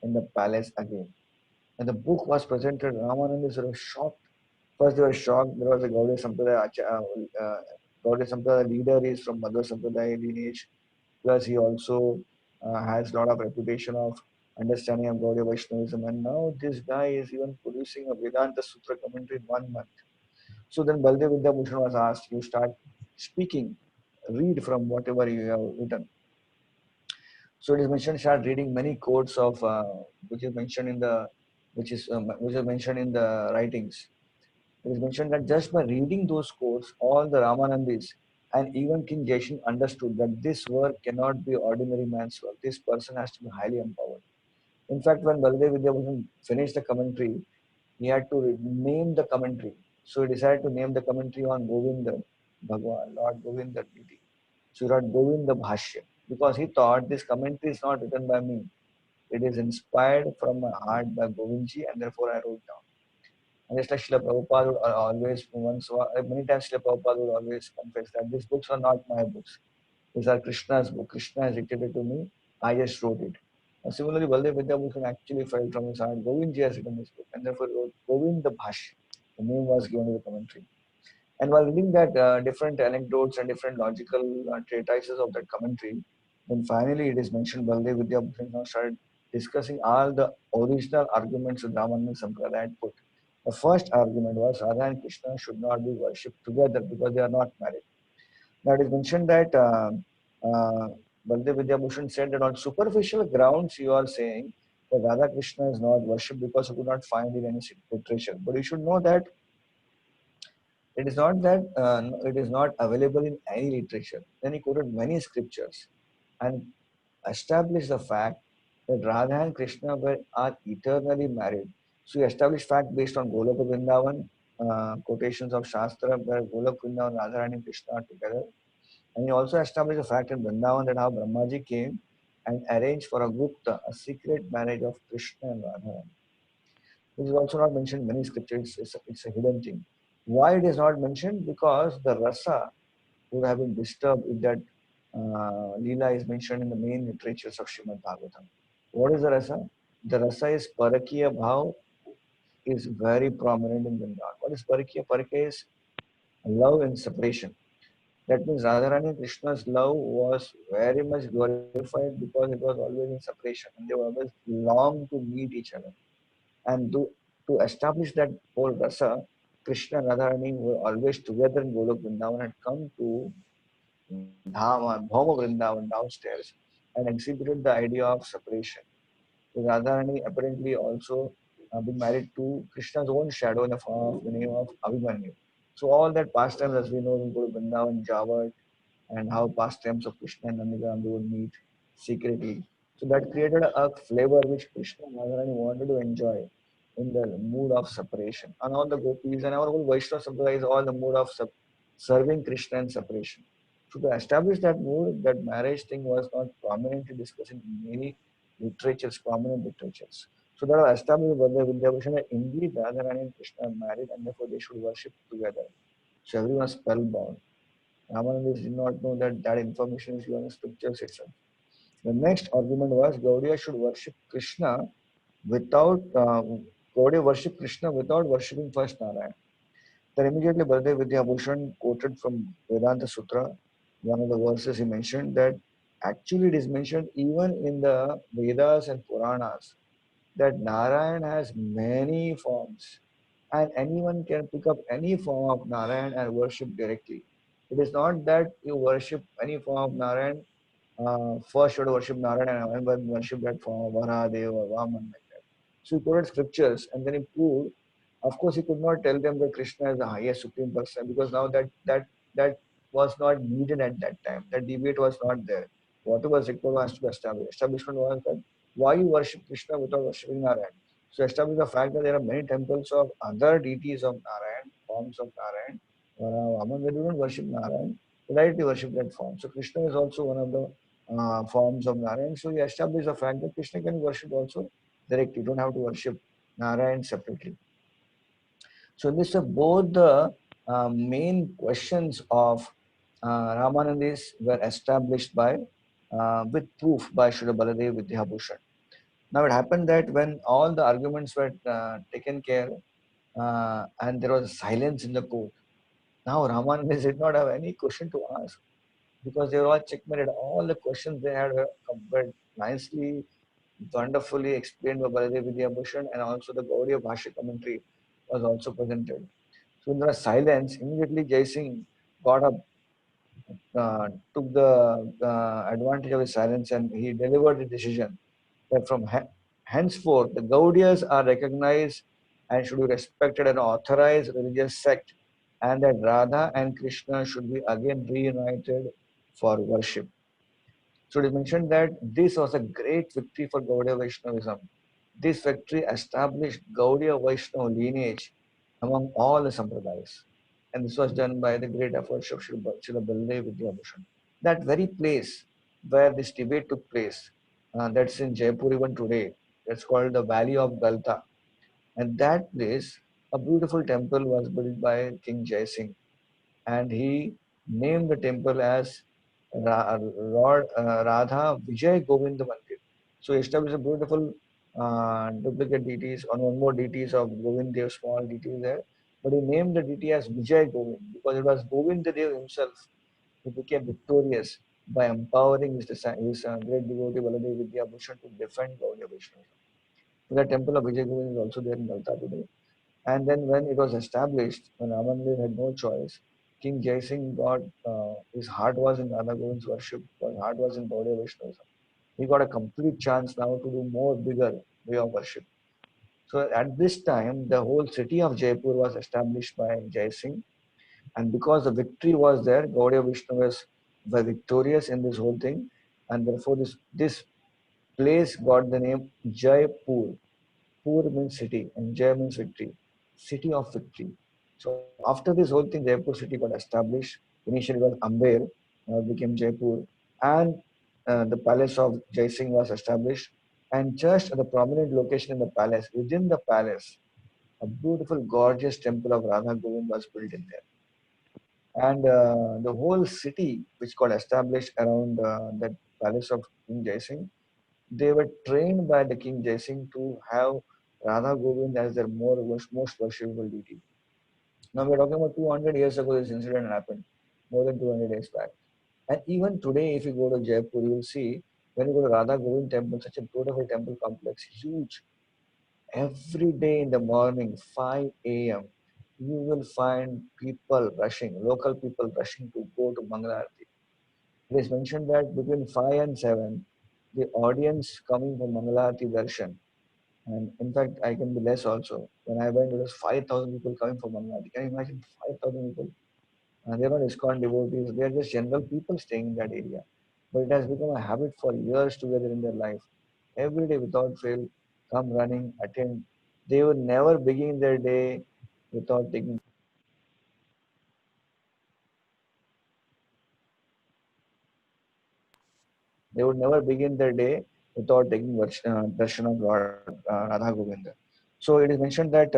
in the palace again. When the book was presented, Ramanandis were shocked. First they were shocked, there was a Gaudiya Sampradaya, Gaudiya Sampradaya leader is from Madhva Sampradaya lineage, plus he also has a lot of reputation of understanding of Gaudiya Vaishnavism, and now this guy is even producing a Vedanta Sutra commentary in 1 month. So then Baldev Vidyabhushan was asked, you start speaking, read from whatever you have written. So it is mentioned, start reading many quotes of which is mentioned in the which is mentioned in the writings. It is mentioned that just by reading those quotes, all the Ramanandis and even King Jaishin understood that this work cannot be ordinary man's work. This person has to be highly empowered. In fact, when Baldev Vidyabhushan finished the commentary, he had to name the commentary. So he decided to name the commentary on Govinda Bhagwan, Lord Govinda deity. So he wrote Govinda Bhashya because he thought this commentary is not written by me. It is inspired from my heart by Govindji and therefore I wrote down. And just like Srila Prabhupada would many times Srila Prabhupada would always confess that these books are not my books. These are Krishna's book. Krishna has dictated to me. I just wrote it. And similarly, Baldev Vidyabhushan actually felt from his heart, Govindji has written this book. And therefore wrote Govind the Bhash. The name was given to the commentary. And while reading that different anecdotes and different logical treatises of that commentary, Then finally, it is mentioned Baldev Vidyabhushan now started discussing all the original arguments that Ramananda Sampradaya had put. The first argument was Radha and Krishna should not be worshipped together because they are not married. Now it is mentioned that uh, Baldev Vidyabhushan said that on superficial grounds you are saying that Radha Krishna is not worshipped because you could not find in any literature. But you should know that it is not that it is not available in any literature. Then he quoted many scriptures and established the fact that Radha and Krishna are eternally married. So he established fact based on Goloka Vrindavan, quotations of Shastra where Goloka Vrindavan, Radha and Krishna are together. And he also established the fact in Vrindavan that how Brahmaji came and arranged for a Gupta, a secret marriage of Krishna and Radha. It is also not mentioned in many scriptures. It's a hidden thing. Why it is not mentioned? Because the rasa would have been disturbed if that Leela is mentioned in the main literatures of Srimad Bhagavatam. What is the rasa? The rasa is Parakiya Bhav is very prominent in Vrindavan. What is Parakiya? Parakiya is love and separation. That means Radharani and Krishna's love was very much glorified because it was always in separation and they were always long to meet each other. And to establish that whole rasa, Krishna and Radharani were always together in Golok Vrindavan and come to Dhama, Bhoma Vrindavan downstairs and exhibited the idea of separation. Radharani apparently also been married to Krishna's own shadow in the form of the name of Abhimanyu. So all that pastimes as we know in Golok Vrindavan, Java, and how pastimes of Krishna and Nandagaram would meet secretly. So that created a flavor which Krishna and Radharani wanted to enjoy in the mood of separation. And all the gopis and our whole Vaishnava Sampradaya is all the mood of serving Krishna and separation. So to establish that mood, that marriage thing was not prominently discussed in many literatures, prominent literatures. So that was established by the Vidyabhushan that indeed Radharani and Krishna are married and therefore they should worship together. So everyone is spellbound. Ramananda did not know that that information is given in scriptures itself. The next argument was Gaudiya should worship Krishna without Gaudiya worship Krishna without worshipping first Narayana. Then immediately Baladev Vidyabhushan quoted from Vedanta Sutra, one of the verses he mentioned that actually it is mentioned even in the Vedas and Puranas that Narayan has many forms and anyone can pick up any form of Narayan and worship directly. It is not that you worship any form of Narayan, first you have to worship Narayan and then worship that form of Varahadev or Vaman like that. So he quoted scriptures and then he proved, of course he could not tell them that Krishna is the highest supreme person because now that was not needed at that time. That debate was not there. Whatever was required was to be established. Establishment was that why you worship Krishna without worshipping Narayan? So establish the fact that there are many temples of other deities of Narayan, forms of Narayan. Vaman, they do not worship Narayan, they directly worship that form. So Krishna is also one of the forms of Narayan. So you establish the fact that Krishna can worship also directly. You don't have to worship Narayan separately. So these are both the main questions of Ramanandis were established by with proof by Srila Baladev Vidyabhushan. Now it happened that when all the arguments were taken care and there was silence in the court, now Ramanandis did not have any question to ask because they were all checkmated. All the questions they had were covered nicely, wonderfully explained by Baladev Vidyabhushan, and also the Gaudiya Bhashya commentary was also presented. So in the silence, immediately Jai Singh got up, took the advantage of his silence, and he delivered the decision that from henceforth the Gaudiyas are recognized and should be respected and authorized religious sect, and that Radha and Krishna should be again reunited for worship. So it is mentioned that this was a great victory for Gaudiya Vaishnavism. This victory established Gaudiya Vaishnava lineage among all the Sampradayas. And this was done by the great efforts of Srila Baladev Vidyabhushan. That very place where this debate took place, that's in Jaipur even today, that's called the Valley of Galta. And that place, a beautiful temple was built by King Jai Singh. And he named the temple as Lord Radha Vijay Govind Mandir. So he established a beautiful duplicate deities, on one more deities of Govind Dev, small deities there. But he named the deity as Vijay Govind because it was Govind Dev himself who became victorious by empowering his great devotee Baladev Vidya Bhushan to defend Gaudiya Vaishnavism. The temple of Vijay Govind is also there in Lalta today. And then when it was established, when Ramandev had no choice, King Jai Singh got, his heart was in Radha Govind's worship, his heart was in Gaudiya Vaishnavism. He got a complete chance now to do more bigger way of worship. So at this time, the whole city of Jaipur was established by Jai Singh. And because the victory was there, Gaudiya Vaishnavas were victorious in this whole thing. And therefore, this place got the name Jaipur. Pur means city and Jai means victory. City of victory. So after this whole thing, Jaipur city got established. Initially it was Amber, now it became Jaipur. And the palace of Jai Singh was established. And just at the prominent location in the palace, within the palace, a beautiful, gorgeous temple of Radha Govind was built in there. And the whole city, which got established around that palace of King Jai Singh, they were trained by the King Jai Singh to have Radha Govind as their most worshipful deity. Now we're talking about 200 years ago this incident happened, more than 200 years back. And even today, if you go to Jaipur, you will see when you go to Radha Govind temple, such a beautiful temple complex, huge. Every day in the morning, 5 a.m., you will find people rushing, local people rushing to go to Mangalarti. It is mentioned that between 5 and 7, the audience coming for Mangalarti Darshan, and in fact, I can be less also. When I went, it was 5,000 people coming for Mangalarti. Can you imagine 5,000 people? They're not ISKCON devotees, they're just general people staying in that area. But it has become a habit for years together in their life. Every day without fail, come running, attend. They would never begin their day without taking They would never begin their day without taking darshan of Lord Radha Govinda. So it is mentioned that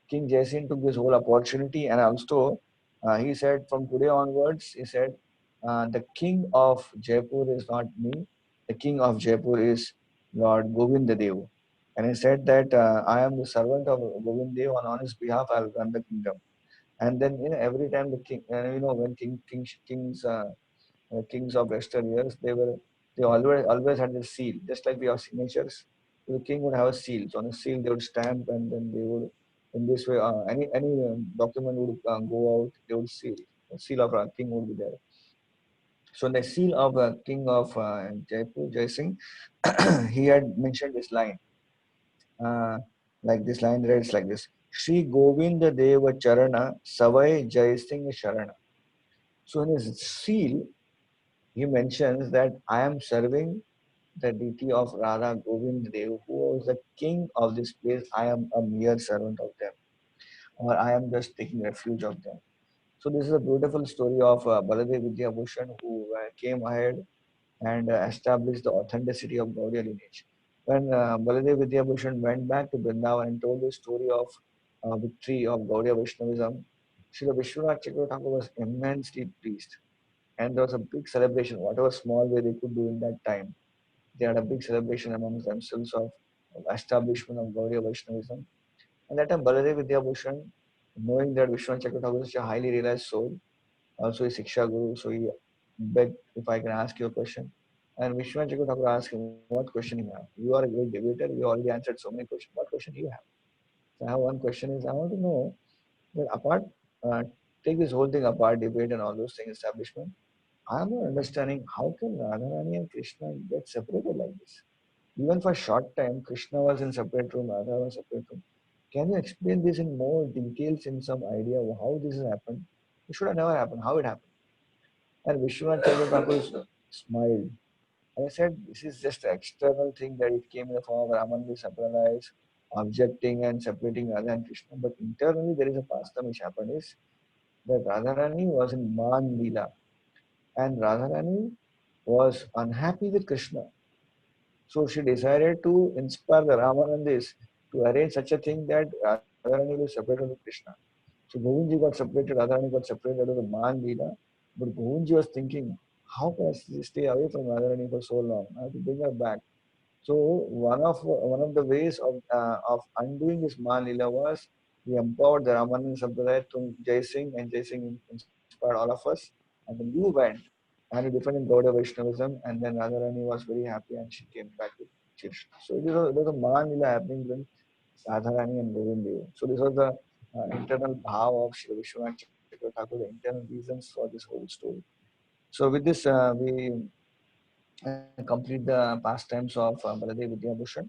King Jaisin took this whole opportunity, and also he said from today onwards, he said, the king of Jaipur is not me, the king of Jaipur is Lord Govinda Dev. And he said that I am the servant of Govind Dev, and on his behalf I'll run the kingdom. And then every time the king, when kings of yesteryears, they always had a seal, just like we have signatures. So the king would have a seal. So on a seal they would stamp, and then they would, in this way, any document would go out. They would seal. The seal of a king would be there. So the seal of a king of Jaipur, Jai Singh, he had mentioned this line. Uh, like this line reads like this: Shri Govinda Deva Charana Savai Jai Singh Sharana. So in his seal, he mentions that I am serving the deity of Radha Govind Dev, who was the king of this place. I am a mere servant of them, or I am just taking refuge of them. So this is a beautiful story of Baladev Vidya Bhushan, who came ahead and established the authenticity of Gaudiya lineage. When Baladev Vidya Bhushan went back to Vrindavan and told the story of victory of Gaudiya Vaishnavism, Srila Vishwanath Chakravarti was immensely pleased. And there was a big celebration, whatever small way they could do in that time. They had a big celebration amongst themselves of establishment of Gaudiya Vaishnavism. And that time Baladev Vidya Bhushan, knowing that Vishwanath Chakravarti was such a highly realized soul, also a Siksha Guru, so he begged if I can ask you a question. And Vishwanath Chakravarti asked him, what question you have? You are a great debater, you already answered so many questions. What question do you have? So I have one question is, I want to know that apart, uh, take this whole thing apart, debate and all those things, establishment. I'm not understanding how can Radharani and Krishna get separated like this? Even for a short time, Krishna was in separate room, Radha was separate room. Can you explain this in more details, in some idea of how this has happened? It should have never happened. How it happened? And Vishwanath Chakravarti smiled. And I said, this is just an external thing that it came in the form of Ramanandi Sampradayas, objecting and separating Radha and Krishna. But internally, there is a pastime which happened is that Radharani was in Man Leela, and Radharani was unhappy with Krishna. So she decided to inspire the Ramanandis to arrange such a thing that Radharani will separate from Krishna. So Govindji got separated, Radharani got separated out of the Man Leela, but Govindji was thinking, how can I stay away from Radharani for so long? I have to bring her back. So one of the ways of undoing this Man Leela was he empowered the Ramanand Sampradaya to Jai Singh, and Jai Singh inspired all of us. And then you went and he defended Gaudiya Vaishnavism, and then Radharani was very happy and she came back with Krishna. So there was a Mahalila happening between Radharani and Govind Dev. So this was the internal bhav of Shri Vishwanath Chakravarti Thakur, the internal reasons for this whole story. So with this, we complete the pastimes of Baladev Vidyabhushan.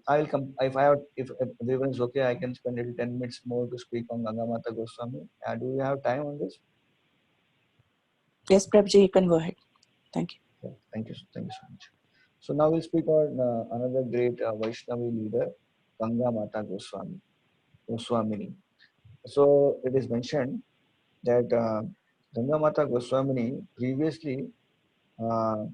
I will come if everyone is okay. I can spend a little 10 minutes more to speak on Ganga Mata Goswami. Do we have time on this? Yes, Prabhuji, you can go ahead. Thank you. Yeah, thank you so much. So now we'll speak on another great Vaishnavi leader, Ganga Mata Goswamini. So it is mentioned that Ganga Mata Goswamini uh,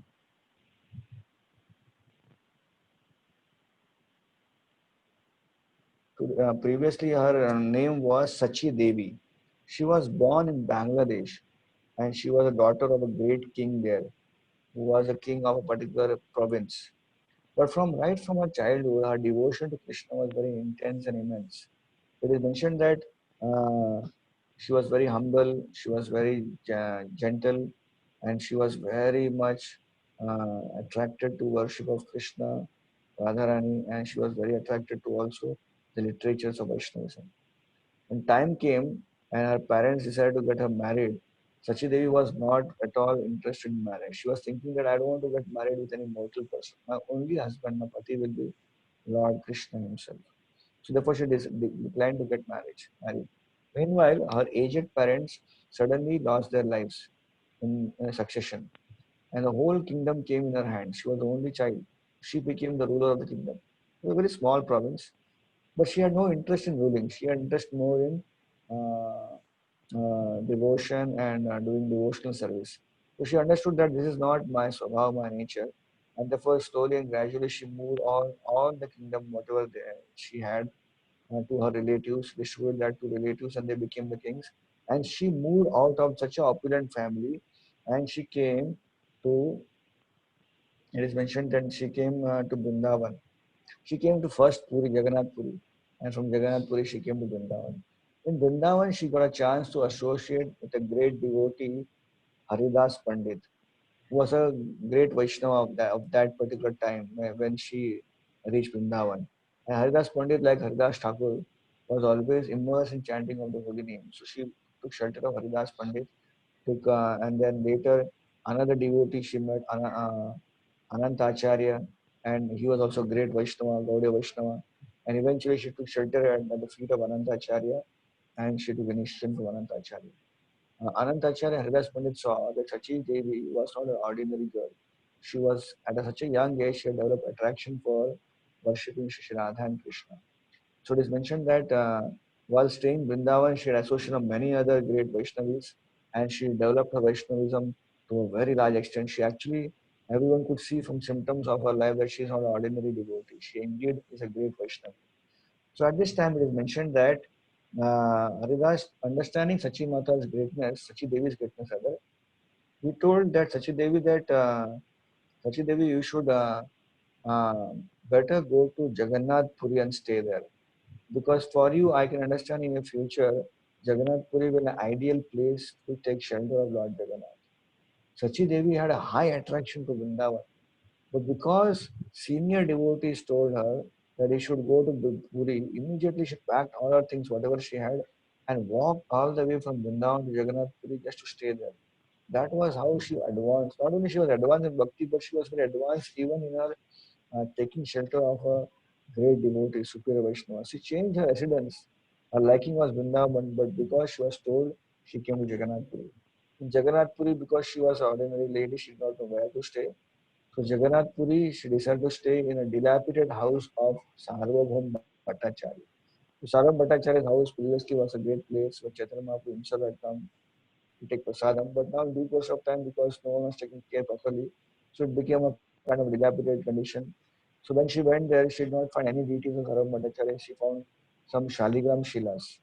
previously her name was Sachi Devi. She was born in Bangladesh and she was a daughter of a great king there who was a king of a particular province. But right from her childhood, her devotion to Krishna was very intense and immense. It is mentioned that she was very humble, she was very gentle, and she was very much attracted to worship of Krishna, Radharani, and she was very attracted to also the literatures of Vaishnavism. When time came and her parents decided to get her married, Sachi Devi was not at all interested in marriage. She was thinking that I don't want to get married with any mortal person. My only husband, my pati, will be Lord Krishna himself. So therefore, she declined to get married. Meanwhile, her aged parents suddenly lost their lives in a succession, and the whole kingdom came in her hands. She was the only child. She became the ruler of the kingdom. It was a very small province, but she had no interest in ruling. She had interest more in devotion and doing devotional service. So she understood that this is not my swabha, my nature, and therefore slowly and gradually she moved all the kingdom, whatever she had, to her relatives, distributed that to relatives, and they became the kings. And she moved out of such a opulent family, and she came to. It is mentioned that she came to Vrindavan. She came to first Puri, Jagannath Puri, and from Jagannath Puri she came to Vrindavan. In Vrindavan, she got a chance to associate with a great devotee, Haridas Pandit, who was a great Vaishnava of that particular time when she reached Vrindavan. And Haridas Pandit, like Haridas Thakur, was always immersed in chanting of the holy name. So she took shelter of Haridas Pandit, and then later another devotee she met, Anantacharya, and he was also great Vaishnava, Gaudiya Vaishnava. And eventually she took shelter at the feet of Anantacharya and she took initiation from Anantacharya. Anantacharya Haridas Pandit saw that Sachi Devi was not an ordinary girl. She was at such a young age, she had developed attraction for worshipping Shri Radha and Krishna. So it is mentioned that while staying in Vrindavan, she had association of many other great Vaishnavis and she developed her Vaishnavism to a very large extent. She actually, everyone could see from symptoms of her life that she is not an ordinary devotee. She indeed is a great Vaishnava. So at this time, it is mentioned that Haridas, understanding Sachi Mata's greatness, Sachi Devi's greatness rather, he told that Sachi Devi that Sachi Devi, you should uh, better go to Jagannath Puri and stay there. Because for you, I can understand in the future, Jagannath Puri will be an ideal place to take shelter of Lord Jagannath. Sachi Devi had a high attraction to Vrindavan. But because senior devotees told her that he should go to Puri, immediately she packed all her things, whatever she had, and walked all the way from Vrindavan to Jagannath Puri just to stay there. That was how she advanced. Not only she was advanced in bhakti, but she was very advanced even in her taking shelter of a great devotee, superior Vaishnava. She changed her residence. Her liking was Vrindavan, but because she was told, she came to Jagannath Puri. In Jagannath Puri, because she was an ordinary lady, she did not know where to stay. So Jagannath Puri, she decided to stay in a dilapidated house of Sarvabhaum Bhattacharya. So Sarvabhaum Bhattacharya's house previously was a great place where Chaitanya Mahaprabhu himself had come to take prasadam. But now, in due course of time, because no one was taking care properly, so it became a kind of dilapidated condition. So when she went there, she did not find any deities of Sarvabhaum Bhattacharya. She found some Shaligram Shilas.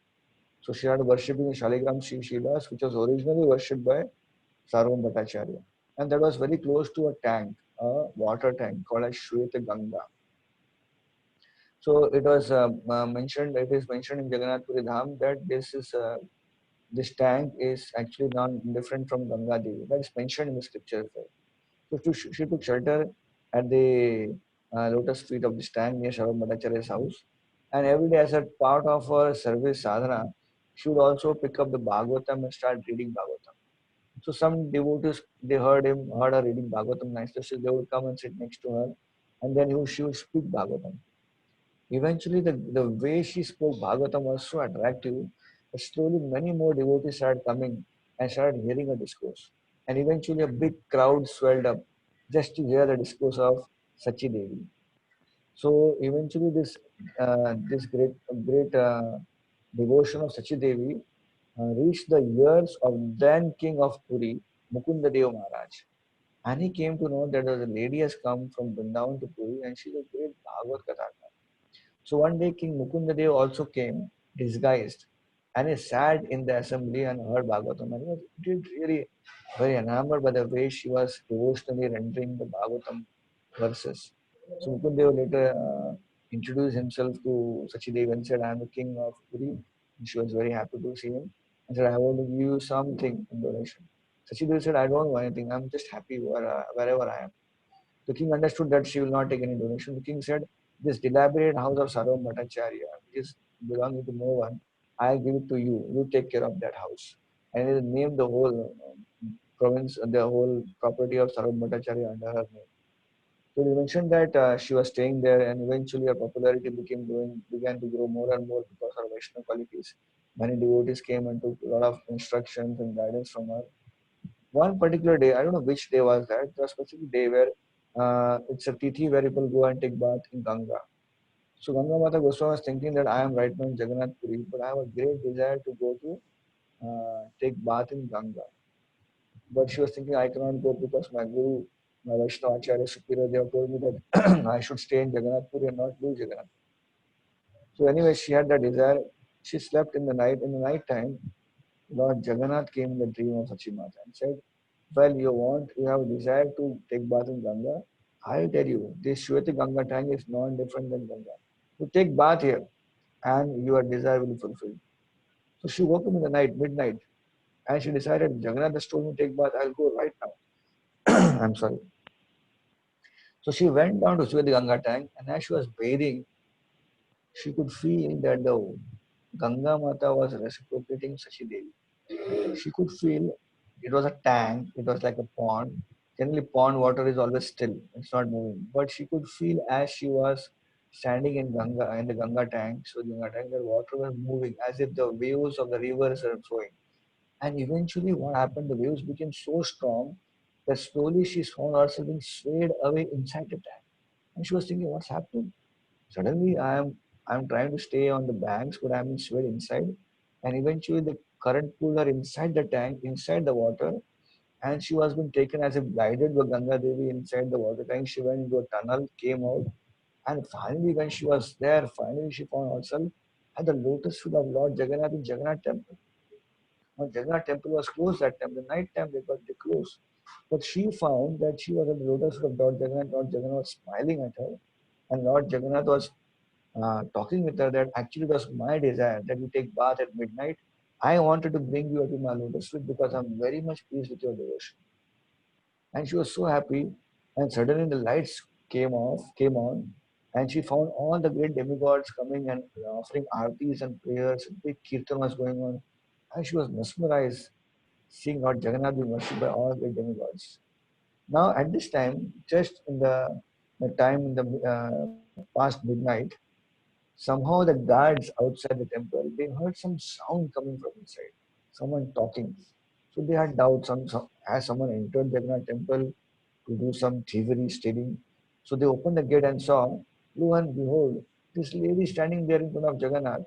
So she started worshipping the Shaligram Shilas, which was originally worshipped by Sarvabhaum Bhattacharya. And that was very close to a tank, a water tank called as Shweta Ganga. So it was mentioned, it is mentioned in Jagannath Puri Dham that this is this tank is actually not different from Ganga Devi. That is mentioned in the scripture. So she took shelter at the lotus feet of this tank near Sharad Bhattacharya's house. And every day, as a part of her service sadhana, she would also pick up the Bhagavatam and start reading Bhagavatam. So some devotees, they heard her reading Bhagavatam nicely, so they would come and sit next to her, and then she would speak Bhagavatam. Eventually, the way she spoke Bhagavatam was so attractive that slowly many more devotees started coming and started hearing her discourse. And eventually, a big crowd swelled up just to hear the discourse of Sachi Devi. So eventually, this great devotion of Sachi Devi reached the ears of then King of Puri, Mukunda Deva Maharaj. And he came to know that a lady has come from Vrindavan to Puri and she's a great Bhagavad Katha. So one day King Mukundadev also came disguised and he sat in the assembly and heard Bhagavatam. And he was really very enamored by the way she was devotionally rendering the Bhagavatam verses. So Mukundadev later introduced himself to Sachidev and said, I am the king of Puri. And she was very happy to see him and said, I want to give you something in donation. Sachidev said, I don't want anything. I'm just happy wherever I am. The king understood that she will not take any donation. The king said, this dilapidated house of Sarvam Bhattacharya, which is belonging to no one, I give it to you. You take care of that house. And he named the whole province, the whole property of Sarvam Bhattacharya under her name. So he mentioned that she was staying there, and eventually her popularity began to grow more and more because of her Vaishnava qualities. Many devotees came and took a lot of instructions and guidance from her. One particular day, I don't know which day was that, the specific day where it's a tithi where people go and take bath in Ganga. So Ganga Mata Goswami was thinking that I am right now in Jagannath Puri, but I have a great desire to go to take bath in Ganga. But she was thinking I cannot go because my Guru, my Vaishnava Acharya Superior, they have told me that I should stay in Jagannath Puri and not leave Jagannath. So anyway, she had that desire. She slept in the night. In the night time, Lord Jagannath came in the dream of Sachimata and said, well, you have a desire to take bath in Ganga. I'll tell you, this Shweta Ganga tank is non different than Ganga. You take bath here and your desire will be fulfilled. So she woke up in the night, midnight, and she decided, Jagannath has told me to take bath, I'll go right now. I'm sorry. So she went down to Shweta Ganga tank, and as she was bathing, she could feel that the Ganga Mata was reciprocating Sachi Devi. She could feel it was a tank, it was like a pond. Generally, pond water is always still, it's not moving. But she could feel as she was standing in the Ganga tank, so the Ganga tank, the water was moving as if the waves of the rivers are flowing. And eventually, what happened? The waves became so strong that slowly she found herself being swayed away inside the tank. And she was thinking, what's happening? Suddenly, I'm trying to stay on the banks, but I'm swayed inside. And eventually, the current pulled her inside the tank, inside the water, and she was being taken as if guided by Ganga Devi inside the water tank. She went into a tunnel, came out, and finally, when she was there, finally she found herself at the lotus feet of Lord Jagannath in Jagannath temple. Now, Jagannath temple was closed that time. The night time they closed. But she found that she was at the lotus feet of Lord Jagannath. Lord Jagannath was smiling at her, and Lord Jagannath was talking with her that actually it was my desire that you take bath at midnight. I wanted to bring you to my lotus feet because I'm very much pleased with your devotion. And she was so happy. And suddenly the lights came on, and she found all the great demigods coming and offering artis and prayers. Big kirtan was going on, and she was mesmerized seeing Lord Jagannath being worshipped by all the demigods. Now, at this time, just in the time in the past midnight, somehow the guards outside the temple, they heard some sound coming from inside, someone talking. So they had doubts as someone entered Jagannath temple to do some thievery, stealing. So they opened the gate and saw, lo and behold, this lady standing there in front of Jagannath.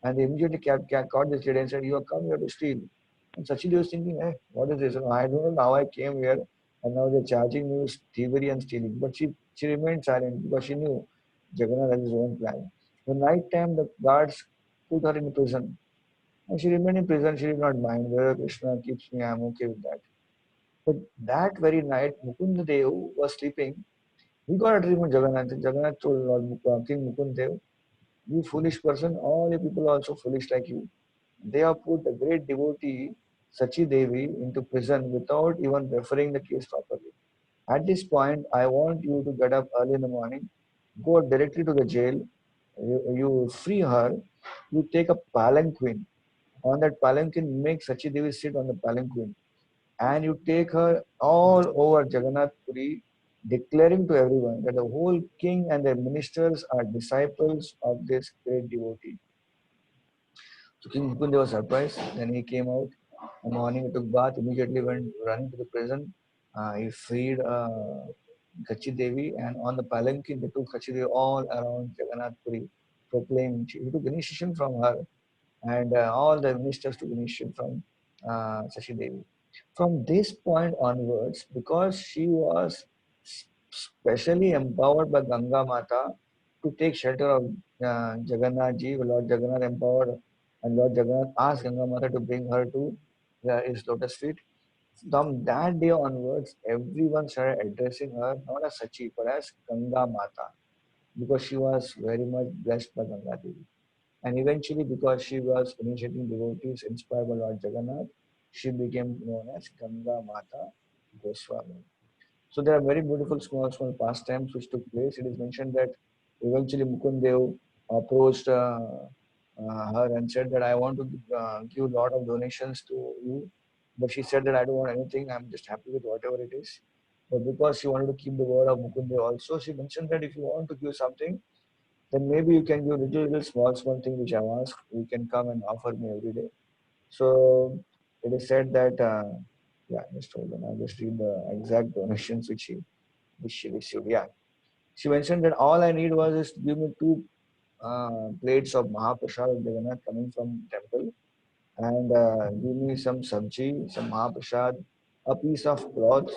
And they immediately caught this lady and said, you have come here to steal. And Sachideva was thinking, hey, what is this? I don't know how I came here and now they're charging me with thievery and stealing. But she remained silent because she knew Jagannath had his own plan. The night time, the guards put her in prison. And she remained in prison. She did not mind whether Krishna keeps me, I'm okay with that. But that very night, Mukunda Dev was sleeping. He got a dream of Jagannath. Jagannath told King Mukunda Dev, you foolish person, all your people are also foolish like you. they have put a great devotee, Sachi Devi, into prison without even referring the case properly. At this point, I want you to get up early in the morning, go directly to the jail, you free her, you take a palanquin. On that palanquin, make Sachi Devi sit on the palanquin, and you take her all over Jagannath Puri, declaring to everyone that the whole king and their ministers are disciples of this great devotee. So King Mukunda was surprised. Then he came out in the morning, he took bath, immediately went running to the prison. He freed Kachi Devi, and on the palanquin, they took Kachi Devi all around Jagannath Puri, proclaiming. He took initiation from her, and all the ministers took initiation from Sachi Devi. From this point onwards, because she was specially empowered by Ganga Mata to take shelter of Jagannath Ji, Lord Jagannath empowered, and Lord Jagannath asked Ganga Mata to bring her to his lotus feet. From that day onwards, everyone started addressing her not as Sachi but as Ganga Mata, because she was very much blessed by Ganga Devi. And eventually, because she was initiating devotees inspired by Lord Jagannath, she became known as Ganga Mata Goswami. So there are very beautiful small pastimes which took place. It is mentioned that eventually Mukund Dev approached her and said that I want to give a lot of donations to you, but she said that I don't want anything. I'm just happy with whatever it is. But because she wanted to keep the word of Mukund Dev also, she mentioned that if you want to give something, then maybe you can give little small thing which I've asked. You can come and offer me every day. So it is said that, yeah, just hold on. I'll just read the exact donations which she received. Yeah, she mentioned that all I need was just give me two plates of Mahaprasad of Jagannath coming from temple, and give me some sabji, some Mahaprasad, a piece of cloth,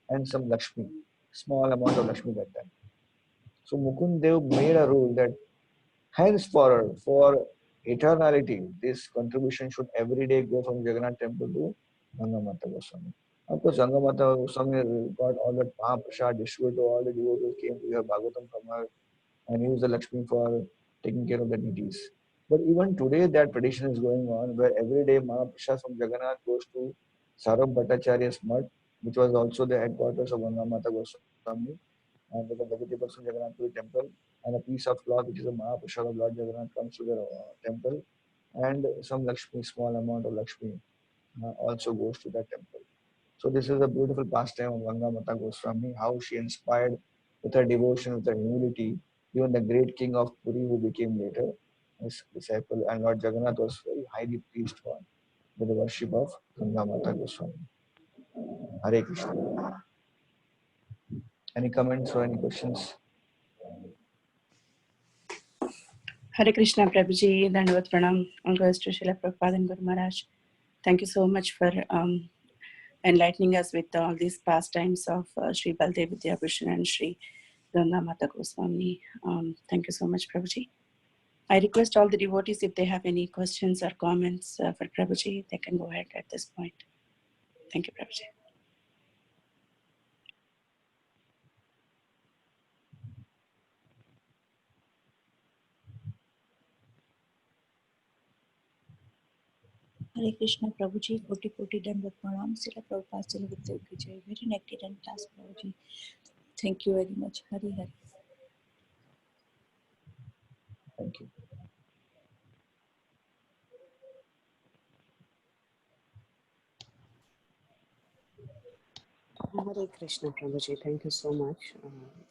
and some Lakshmi, small amount of Lakshmi that time. So Mukund Dev made a rule that henceforward, for eternality, this contribution should every day go from Jagannath temple to Gangamata Goswami. Of course, Gangamata Goswami got all that Mahaprasad distributed to all the devotees, came to hear Bhagavatam from her, and used the Lakshmi for taking care of the deities. But even today, that tradition is going on where every day Mahaprasad from Jagannath goes to Sarab Bhattacharya's mutt, which was also the headquarters of Gangamata Goswami, and with the vegetables from Jagannath Puri temple, and a piece of cloth which is a Mahaprasad of Lord Jagannath comes to the temple, and some Lakshmi, small amount of Lakshmi also goes to that temple. So this is a beautiful pastime of Ganga Mata Goswami, how she inspired with her devotion, with her humility, even the great king of Puri who became later his disciple, and Lord Jagannath was very highly pleased with the worship of Ganga Mata Goswami. Hare Krishna. Any comments or any questions? Hare Krishna Prabhuji, Dandavat Pranam, Goes to Srila Prabhupada and Guru Maharaj. Thank you so much for enlightening us with all these pastimes of Sri Baldev Vidyabhushan and Sri Ganga Mata Goswami. Thank you so much, Prabhuji. I request all the devotees, if they have any questions or comments for Prabhuji, they can go ahead at this point. Thank you, Prabhuji. Hare Krishna Prabhuji, Koti Koti Dandavat Pranam, Srila Prabhupada Srila Ki Jai. Very nectar and class, Prabhuji. Thank you very much. Hari Hari. Thank you. Hare Krishna Prabhuji, thank you so much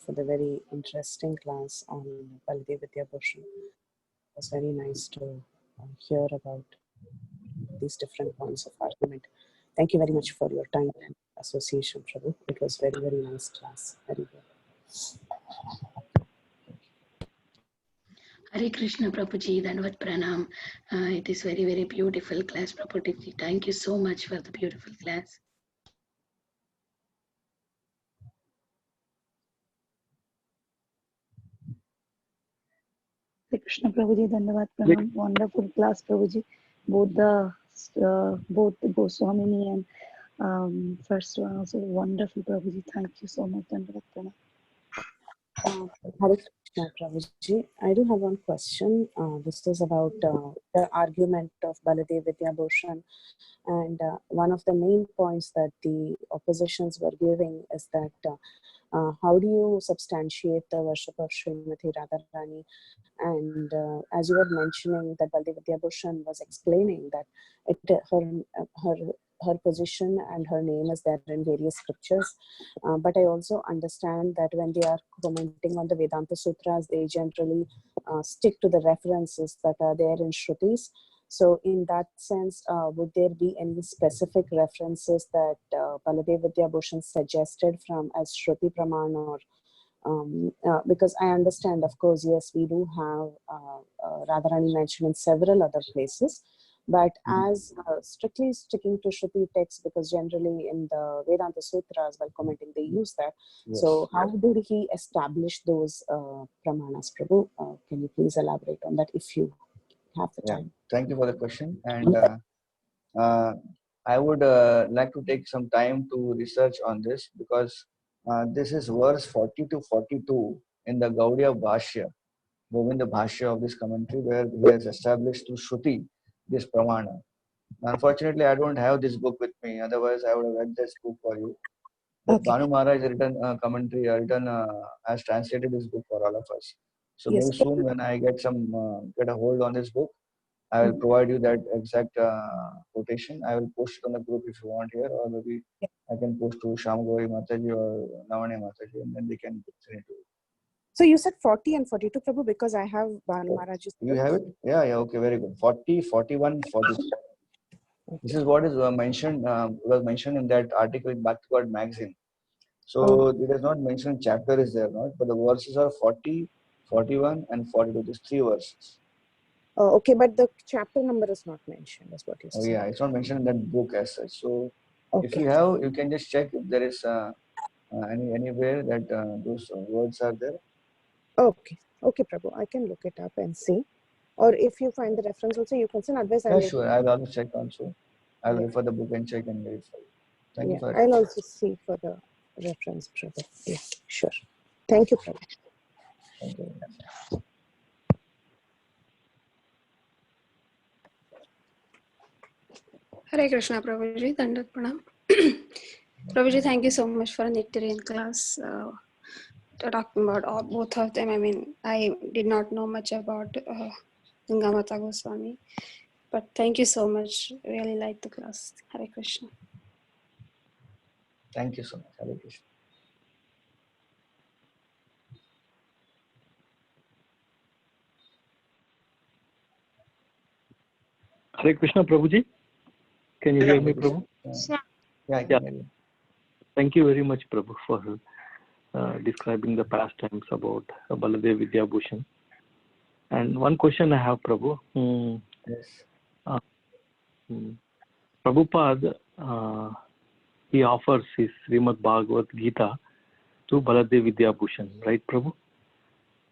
for the very interesting class on Baldev Vidyabhushan. It was very nice to hear about these different points of argument. Thank you very much for your time and association, Prabhu. It was very, very nice class. Very good. Hare Krishna Prabhuji, Dandavat Pranam. It is very, very beautiful class, Prabhuji. Thank you so much for the beautiful class. Hare Krishna Prabhuji, Dandavat Pranam. Wonderful class, Prabhuji. Both the Goswamini and first one also wonderful, Prabhuji. Thank you so much, Dandavat Pranam. Hare Krishna, Prabhuji. I do have one question. This is about the argument of Baladev Vidyabhushan. And one of the main points that the oppositions were giving is that how do you substantiate the worship of Srimati Radharani? And as you were mentioning, that Baladev Vidyabhushan was explaining that her position and her name is there in various scriptures. But I also understand that when they are commenting on the Vedanta Sutras, they generally stick to the references that are there in Shrutis. So in that sense, would there be any specific references that Baladev Vidyabhushan suggested from as Shruti Praman, or because I understand, of course, yes, we do have Radharani mentioned in several other places, but as strictly sticking to Shruti text, because generally in the Vedanta Sutras, while commenting, they use that. Yes. So how did he establish those Pramanas, Prabhu? Can you please elaborate on that if you have the time? Thank you for the question. And I would like to take some time to research on this, because this is verse 40 to 42 in the Gaudiya Bhashya, Govinda Bhashya of this commentary, where he has established through Shruti this Pramana. Unfortunately, I don't have this book with me. Otherwise, I would have read this book for you. But Okay. Bhanu Maharaj written commentary, has translated this book for all of us. So Yes. maybe soon, when I get a hold on this book, I will provide you that exact quotation. I will post it on the group if you want here, or maybe I can post to Shamgori Mataji or Lavanya Mataji, and then they can send it to you. So you said 40 and 42, Prabhu, because I have Bhanu Maharaj's You have it? Yeah, okay, very good. 40, 41, 42. This is what is mentioned, was mentioned in that article in Back to God magazine. So it is not mentioned chapter is there, not, but the verses are 40, 41, and 42. These three verses. Oh, okay, but the chapter number is not mentioned, is what you're saying. Yeah, it's not mentioned in that book as such. So if Okay. you have, you can just check if there is anywhere that those words are there. Okay. Okay, Prabhu, I can look it up and see. Or if you find the reference also, you can send advice. Yeah, sure. I'll also check also. I'll Yeah. refer the book and check and verify. Thank you for that. I'll also see for the reference, Prabhu. Yeah, sure. Thank you, Prabhu. Thank you. Hare Krishna, Prabhuji. Dandat Pranam. Prabhuji, thank you so much for a nectarian class. Talking about both of them. I mean, I did not know much about Ganga Mata Goswami, but thank you so much. Really liked the class. Hare Krishna. Thank you so much. Hare Krishna. Hare Krishna, Prabhuji. Can you hear me, Prabhu? Yeah, I can hear you. Thank you very much, Prabhu, for describing the pastimes about Baladev Vidyabhushan. And one question I have, Prabhu. Yes. Prabhupada, he offers his Srimad Bhagavad Gita to Baladev Vidyabhushan, right, Prabhu?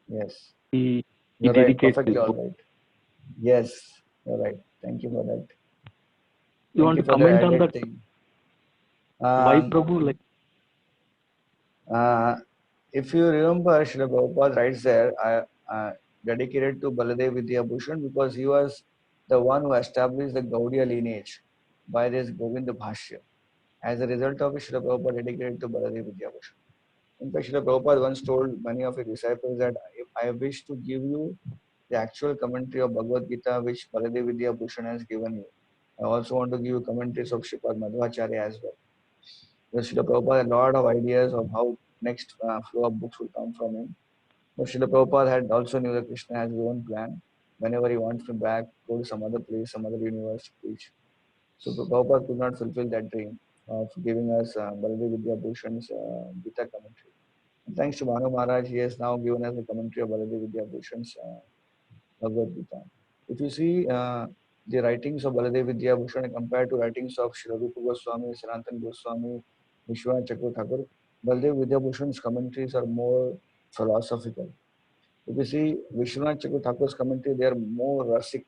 Yes. He You're right. dedicates Perfectly his all book. right. Yes, you're right. Thank you for that. You want to comment on that? Thing. Why, Prabhu? If you remember, Srila Prabhupada writes there, dedicated to Baladev Vidyabhushan, because he was the one who established the Gaudiya lineage by this Govinda Bhashya. As a result of it, Srila Prabhupada dedicated to Baladev Vidyabhushan. In fact, Srila Prabhupada once told many of his disciples that if I wish to give you the actual commentary of Bhagavad Gita which Baladev Vidyabhushan has given you, I also want to give you commentaries of Sripad Madhvacharya as well. Because Srila Prabhupada had a lot of ideas of how next flow of books will come from him. But Srila Prabhupada had also knew that Krishna has his own plan. Whenever he wants to back, go to some other place, some other universe to preach. So Prabhupada could not fulfill that dream of giving us Baladev Vidyabhushan's Gita commentary. And thanks to Bhanu Maharaj, he has now given us the commentary of Baladev Vidyabhushan's Bhagavad Gita. If you see the writings of Baladev Vidyabhushan compared to writings of Srila Rupa Goswami, Sanatana Goswami, Vishwanath Chakravarti Thakur, Baladev Vidyabhushan's commentaries are more philosophical. If you see Vishwanath Chakravarti Thakur's commentary, they are more rasic,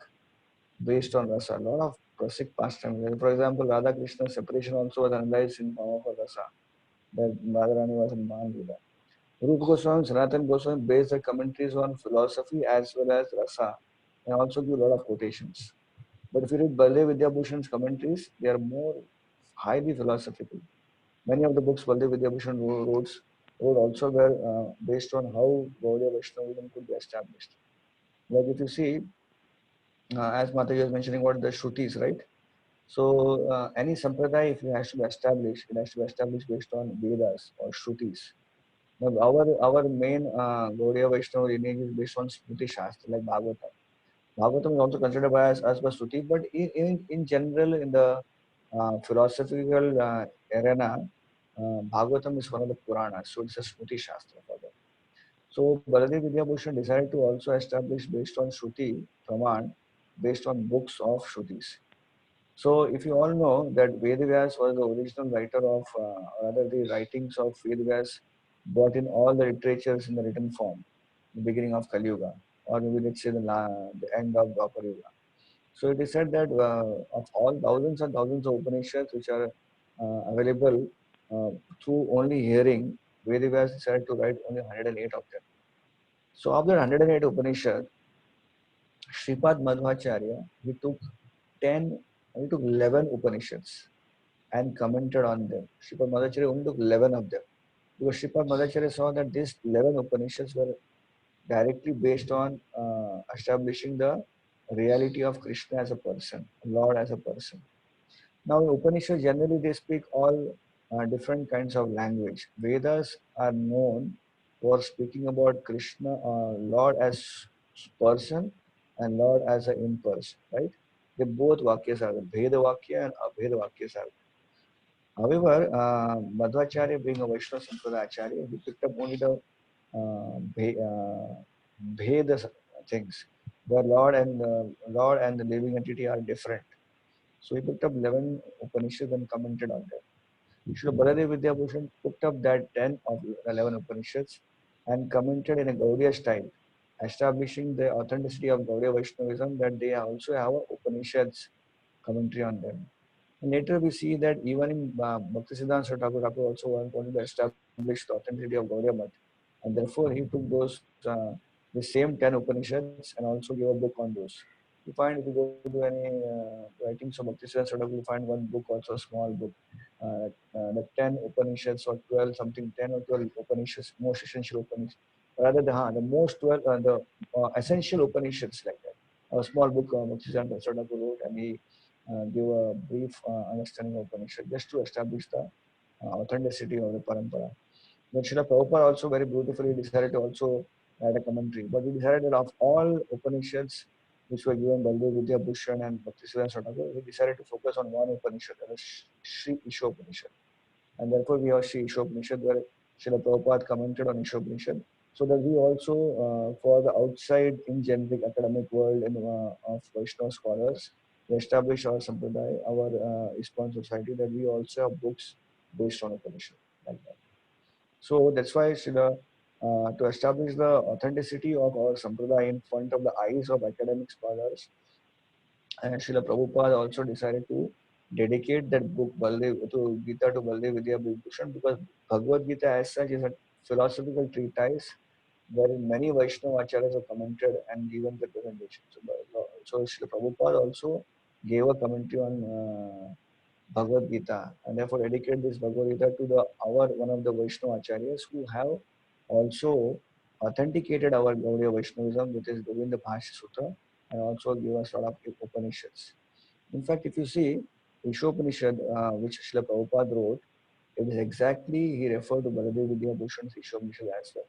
based on rasa. A lot of rasic pastimes. For example, Radha Krishna's separation also was analyzed in form of a rasa, that Radharani was in Man Lila. Rupa Goswami and Sanatana Goswami based their commentaries on philosophy as well as rasa, and also give a lot of quotations. But if you read Baldev Vidyabhushan's commentaries, they are more highly philosophical. Many of the books Baldev Vidyabhushan wrote also were based on how Gaudiya Vaishnavism could be established. Like if you see, as Mataji was mentioning about the Shrutis, right? So any sampradaya, if it has to be established, it has to be established based on Vedas or Shrutis. Now our main Gaudiya Vaishnava lineage is based on Smriti Shastra, like Bhagavatam. Bhagavatam is also considered by us as per Shruti, but in general, in the philosophical arena, Bhagavatam is one of the Puranas, so it's a Smriti Shastra for them. So Baladev Vidyabhushan decided to also establish based on Shruti, Praman, based on books of Shrutis. So if you all know that Vedavyas was the original writer of, rather the writings of Vedavyas brought in all the literatures in the written form, the beginning of Kali Yuga, or maybe let's say the end of Dwapar Yuga. So it is said that of all thousands and thousands of Upanishads which are available through only hearing, Vedavyas decided to write only 108 of them. So of the 108 Upanishads, Sripad Madhvacharya, he took 11 Upanishads and commented on them. Sripad Madhvacharya only took 11 of them. Because Sripad Madhvacharya saw that these 11 Upanishads were directly based on establishing the reality of Krishna as a person, Lord as a person. Now, Upanishads generally they speak all different kinds of language. Vedas are known for speaking about Krishna, Lord as person and Lord as an in-person, right? They both Vakyas are there. Bheda Vakya and Abheda Vakyas are there. However, Madhvacharya being a Vaishnava Sampradaya Acharya, he picked up only the Bheda things, where Lord and the living entity are different. So he picked up 11 Upanishads and commented on them. Srila Baladev Vidyabhushan picked up that 10 of 11 Upanishads and commented in a Gaudiya style, establishing the authenticity of Gaudiya Vaishnavism that they also have Upanishads commentary on them. And later we see that even in Bhaktisiddhanta Thakur also wanted to establish the authenticity of Gaudiya Math. And therefore he took the same 10 Upanishads and also gave a book on those. You find if you go to any writings of Bhaktisiddhanta Thakur, you find one book, also a small book. The 10 Upanishads or 12 something, 10 or 12 Upanishads, most essential Upanishads. Rather the most 12, the essential Upanishads like that. A small book Bhaktisiddhanta Thakur wrote, and he give a brief understanding of Upanishad just to establish the authenticity of the parampara. But Srila Prabhupada also very beautifully decided to also write a commentary. But he decided that of all Upanishads which were given by Vidya Bhushan and Bhaktisiddhanta Thakur, he decided to focus on one Upanishad, that is Sri Isha Upanishad. And therefore we have Sri Isha Upanishad where Srila Prabhupada commented on Isha Upanishad, so that we also, for the outside in generic academic world and of Vaishnava scholars, we establish our Sampradaya, our ISKCON society, that we also have books based on Upanishad like that. So that's why Srila, to establish the authenticity of our Sampradaya in front of the eyes of academic scholars, and Srila Prabhupada also decided to dedicate that book to Gita to Baldev Vidya Bhushan, because Bhagavad Gita as such is a philosophical treatise wherein many Vaishnava acharyas have commented and given the presentation. So Srila Prabhupada also gave a commentary on Bhagavad Gita, and therefore dedicated this Bhagavad Gita to our one of the Vaishnava acharyas who have also authenticated our Gaudiya Vaishnavism, which is Govinda Bhashya Sutra, and also give us a lot of Upanishads. In fact, if you see Ishopanishad, which Srila Prabhupada wrote, it is exactly he referred to Baladev Vidya Bhushan's Ishopanishad as well.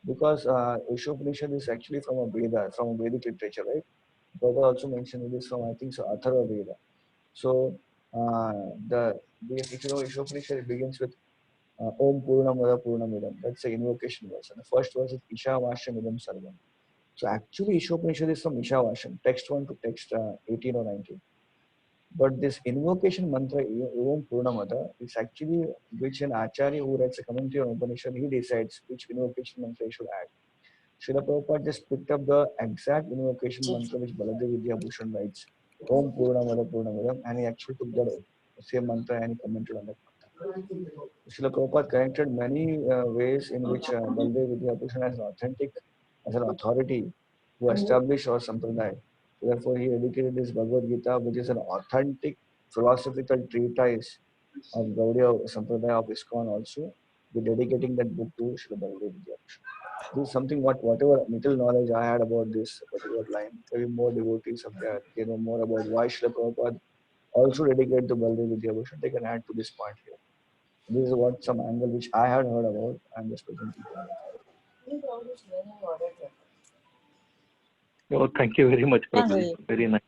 Because Ishopanishad is actually from a Veda, from a Vedic literature, right? Prabhupada also mentioned it is from, I think, so Atharva Veda. So if you know Ishopanishad, it begins with Om Purnamada Purnamidam. That's the invocation verse. And the first verse is Ishavasham Idam Sarvam. So actually Ishopanishad is from Ishavasham, text 1 to text 18 or 19. But this invocation mantra, Om Purnamada, is actually which an Acharya who writes a commentary on Upanishad, he decides which invocation mantra he should add. Srila Prabhupada just picked up the exact invocation mantra which Baladev Vidya Bhushan writes, Om Purnamada Purnamadam, and he actually took that same mantra and he commented on that mantra. Srila Prabhupada connected many ways in which Baldev Vidyabhushan as an authority to establish our sampradaya. Therefore, he dedicated this Bhagavad Gita, which is an authentic philosophical treatise of Gaudiya Sampradaya of ISKCON also, be dedicating that book to Srila Baldev Vidyabhushan. This is something whatever little knowledge I had about this particular line, maybe more devotees of that, more about why Srila Prabhupada also dedicated to Baldev Vidyabhushan, they can add to this point here. This is what some angle which I had heard about. I'm just presenting to you. Oh, thank you very much, हाँ Prabhuji. गई Very nice.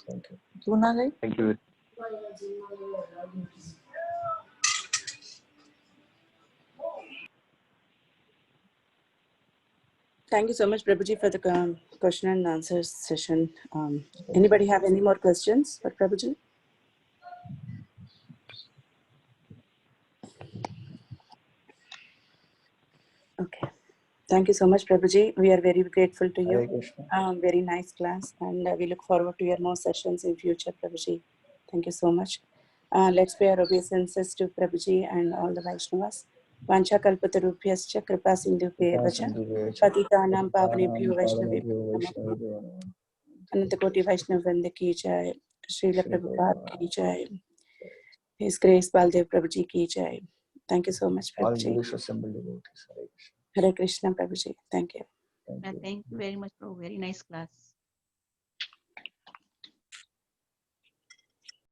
Thank you. क्यों ना गई Thank you. Thank you so much, Prabhuji, for the question and answer session. Anybody have any more questions for Prabhuji? Okay. Thank you so much, Prabhuji. We are very grateful to Hare you. Krishna. Very nice class, and we look forward to your more sessions in future, Prabhuji. Thank you so much. Let's pay our obeisances to Prabhuji and all the Vaishnavas. Vancha kalpatarubhyascha kripa sindhubhya vacha patitanam pavanebhyo vaishnavebhyo namo. Anantakoti Vaishnava Vrinda ki jai. Srila Prabhupada ki jai. His Grace Baldev Prabhuji ki jai. Thank you so much, All Prabhuji. Buddhist assembled devotees. Hare Krishna. Hare Krishna, Prabhuji. Thank you. Thank you. Thank you very much, Prabhu. Very nice class.